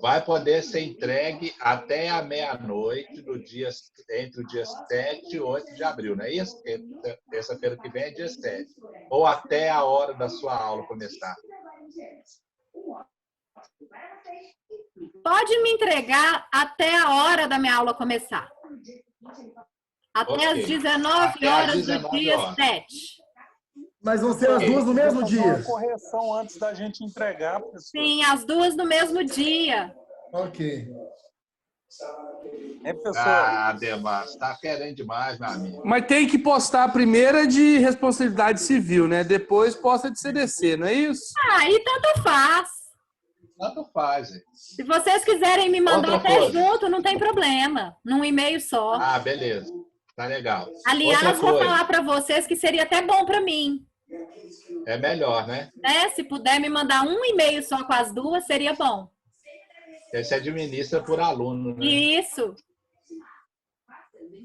vai poder ser entregue até a meia-noite entre o dia 7 e 8 de abril, não é isso? Porque terça-feira que vem é dia 7. Ou até a hora da sua aula começar. Pode me entregar até a hora da minha aula começar. Até às 19 horas do dia 7. Mas vão ser as 2 no mesmo dia? Uma correção antes da gente entregar, professor. Sim, as 2 no mesmo dia. Ok. Ah, Demar, você está querendo demais, meu amigo. Mas tem que postar a primeira de responsabilidade civil, né? Depois posta de CDC, não é isso? Aí tanto faz. Tanto faz, hein? Se vocês quiserem me mandar Outra até coisa. junto, não tem problema. Num e-mail só. Ah, beleza. Tá legal. Aliás, Outra vou coisa. falar para vocês que seria até bom para mim. É melhor, né? Se puder me mandar um e-mail só com as 2, seria bom. Você administra por aluno, né? Isso.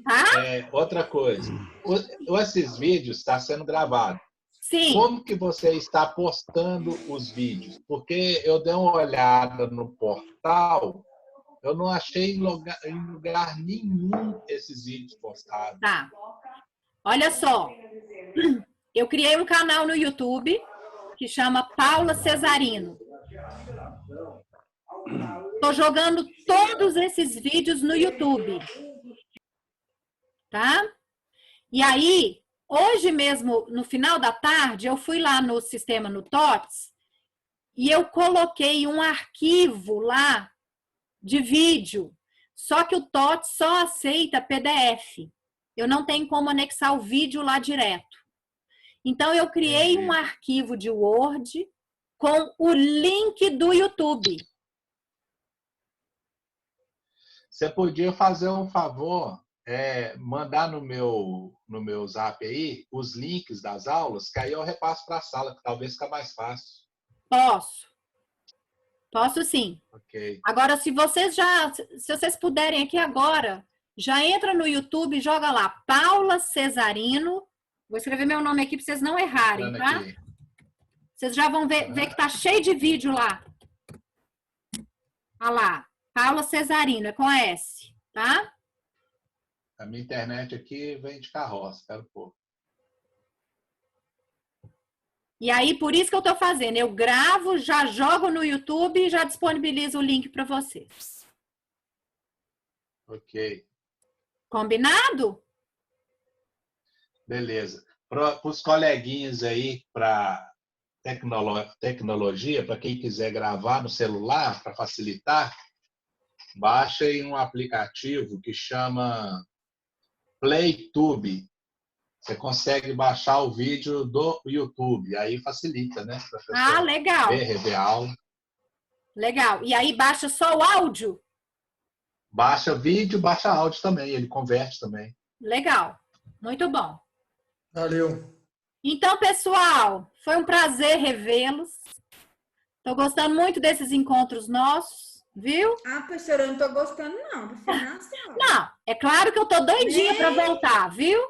Tá? Outra coisa. Esses vídeos estão sendo gravados. Sim. Como que você está postando os vídeos? Porque eu dei uma olhada no portal, eu não achei em lugar nenhum esses vídeos postados. Tá. Olha só. Eu criei um canal no YouTube que chama Paula Cesarino. Estou jogando todos esses vídeos no YouTube. Tá? E aí, hoje mesmo, no final da tarde, eu fui lá no sistema, no TOTS, e eu coloquei um arquivo lá de vídeo. Só que o TOTS só aceita PDF. Eu não tenho como anexar o vídeo lá direto. Então, eu criei um arquivo de Word com o link do YouTube. Você podia fazer um favor, mandar no meu zap aí os links das aulas, que aí eu repasso para a sala, que talvez fique mais fácil. Posso sim. Ok. Agora, se vocês puderem aqui agora, já entra no YouTube e joga lá, Paula Cesarino. Vou escrever meu nome aqui para vocês não errarem, tá? Aqui. Vocês já vão ver que tá cheio de vídeo lá. Olha lá, Paula Cesarino, é com S, tá? A minha internet aqui vem de carroça, espera um pouco. E aí, por isso que eu tô fazendo. Eu gravo, já jogo no YouTube e já disponibilizo o link para vocês. Ok. Combinado? Beleza. Para os coleguinhas aí, para tecnologia, para quem quiser gravar no celular, para facilitar, baixem um aplicativo que chama PlayTube. Você consegue baixar o vídeo do YouTube, aí facilita, né? Legal. Rever a aula. Legal. E aí baixa só o áudio? Baixa vídeo, baixa áudio também, ele converte também. Legal. Muito bom. Valeu. Então, pessoal, foi um prazer revê-los. Estou gostando muito desses encontros nossos, viu? Professora, eu não estou gostando, não. Não, é claro que eu estou doidinha para voltar, viu?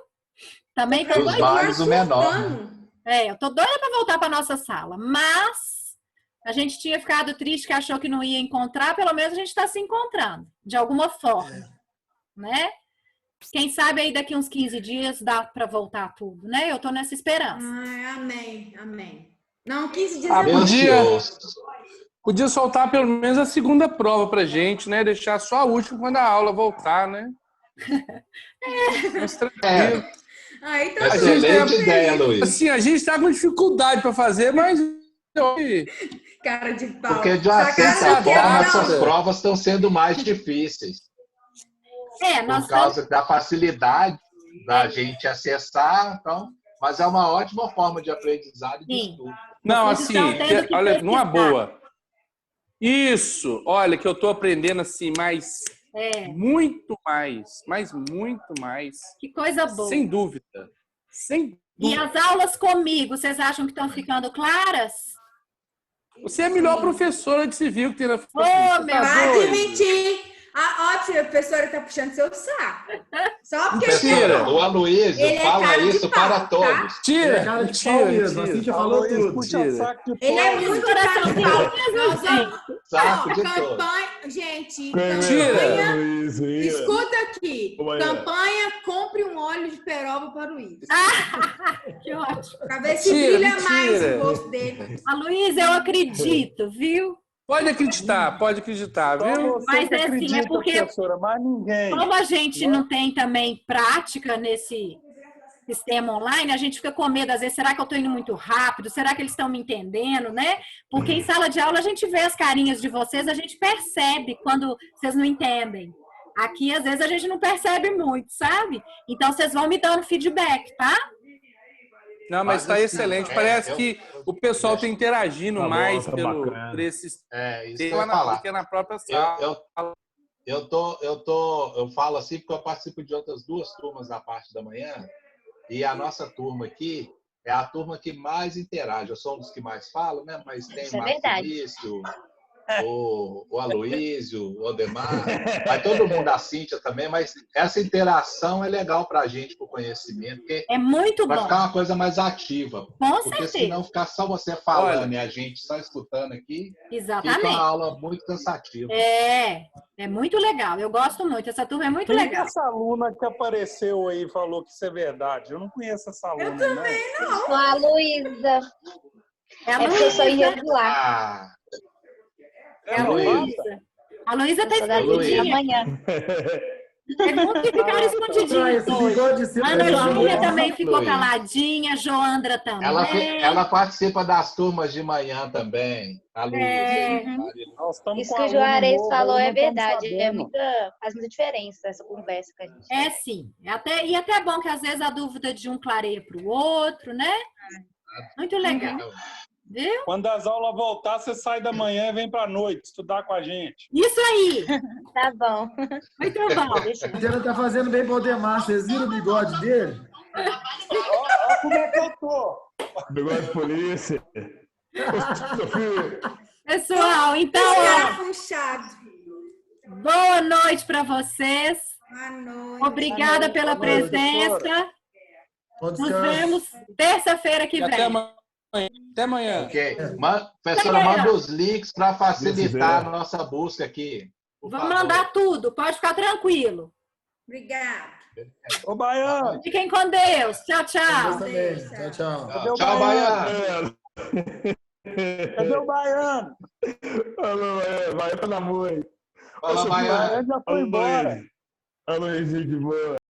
Também estou doidinha. Vales o menor. Eu estou doida para voltar para nossa sala, mas a gente tinha ficado triste que achou que não ia encontrar, pelo menos a gente está se encontrando, de alguma forma, né? Quem sabe aí daqui uns 15 dias dá para voltar tudo, né? Eu tô nessa esperança. Amém. Não, 15 dias podia soltar pelo menos a segunda prova pra gente, né? Deixar só a última quando a aula voltar, né? Mas tranquilo. Então, excelente ideia, Luiz. Assim, a gente tá com dificuldade para fazer, mas... Cara de pau. Porque, de uma certa forma, essas provas estão sendo mais difíceis. Por causa da facilidade da gente acessar, então, mas é uma ótima forma de aprendizado e de estudo. Não, assim, olha, numa boa. Isso, olha, que eu estou aprendendo assim, muito mais, mas muito mais. Que coisa boa. Sem dúvida. E as aulas comigo, vocês acham que estão ficando claras? Você é a melhor professora de civil que tem na faculdade. Vai admitir. A professora está puxando seu saco. Só porque o Aloysio fala isso para todos. Tira. Cara de pau mesmo. A Cíntia falou tudo. Ele é muito coração de pau mesmo, gente. Saco de todos. Gente, campanha... Escuta aqui. Campanha, compre um óleo de peroba para o Luiz. Que ótimo. Para ver se brilha mais o rosto dele. Aloysio, eu acredito, viu? Pode acreditar, viu? Mas é assim, é porque mas ninguém. Como a gente não tem também prática nesse sistema online, a gente fica com medo, às vezes, será que eu estou indo muito rápido? Será que eles estão me entendendo, né? Porque em sala de aula a gente vê as carinhas de vocês, a gente percebe quando vocês não entendem. Aqui, às vezes, a gente não percebe muito, sabe? Então, vocês vão me dando feedback, tá? Não, mas está excelente. Parece que o pessoal está interagindo mais por esses temas do que na própria sala. Eu falo assim porque eu participo de outras 2 turmas na parte da manhã e a nossa turma aqui é a turma que mais interage. Eu sou um dos que mais falo, né? Mas tem o Maurício, o Aloysio, o Odemar, vai todo mundo, a Cíntia também, mas essa interação é legal para a gente, para o conhecimento, porque é muito bom. Vai ficar uma coisa mais ativa. Com porque certeza. Senão ficar só você falando e a gente só escutando aqui, exatamente. Fica uma aula muito cansativa. É muito legal. Eu gosto muito. Essa turma é muito legal. Essa aluna que apareceu aí e falou que isso é verdade. Eu não conheço essa aluna. Eu também não. A Luísa. É professora irregular. É a Luísa. A Luísa está escondidinha. Amanhã. Pergunta que ficaram escondidinhos hoje. A Ana Júlia também ficou caladinha, Joandra também. Ela participa das turmas de manhã também. A Luísa. Isso que o Juarez falou é verdade. Faz muita diferença essa conversa com a gente. É sim. E até é bom que às vezes a dúvida de um clareia para o outro, né? Muito legal. Viu? Quando as aulas voltar, você sai da manhã e vem para a noite estudar com a gente. Isso aí! Tá bom. Muito bom. A Diana tá fazendo bem pro Aldemar. Vocês viram o bigode dele? Olha como é que eu tô. Bigode de polícia. Pessoal, então, boa noite para vocês. Boa noite. Obrigada pela presença. Nos vemos terça-feira que vem. Até amanhã. Ok. Professora, manda os links para facilitar a nossa busca aqui. Vamos mandar tudo, pode ficar tranquilo. Obrigada. Ô, Baiano. Fiquem com Deus. Tchau, tchau. Tchau, tchau. Tchau, Baiano. Cadê o Baiano? Alô, Baiano tá na mãe. Fala, Baiano. Já foi embora. Alô, Luizinho de boa.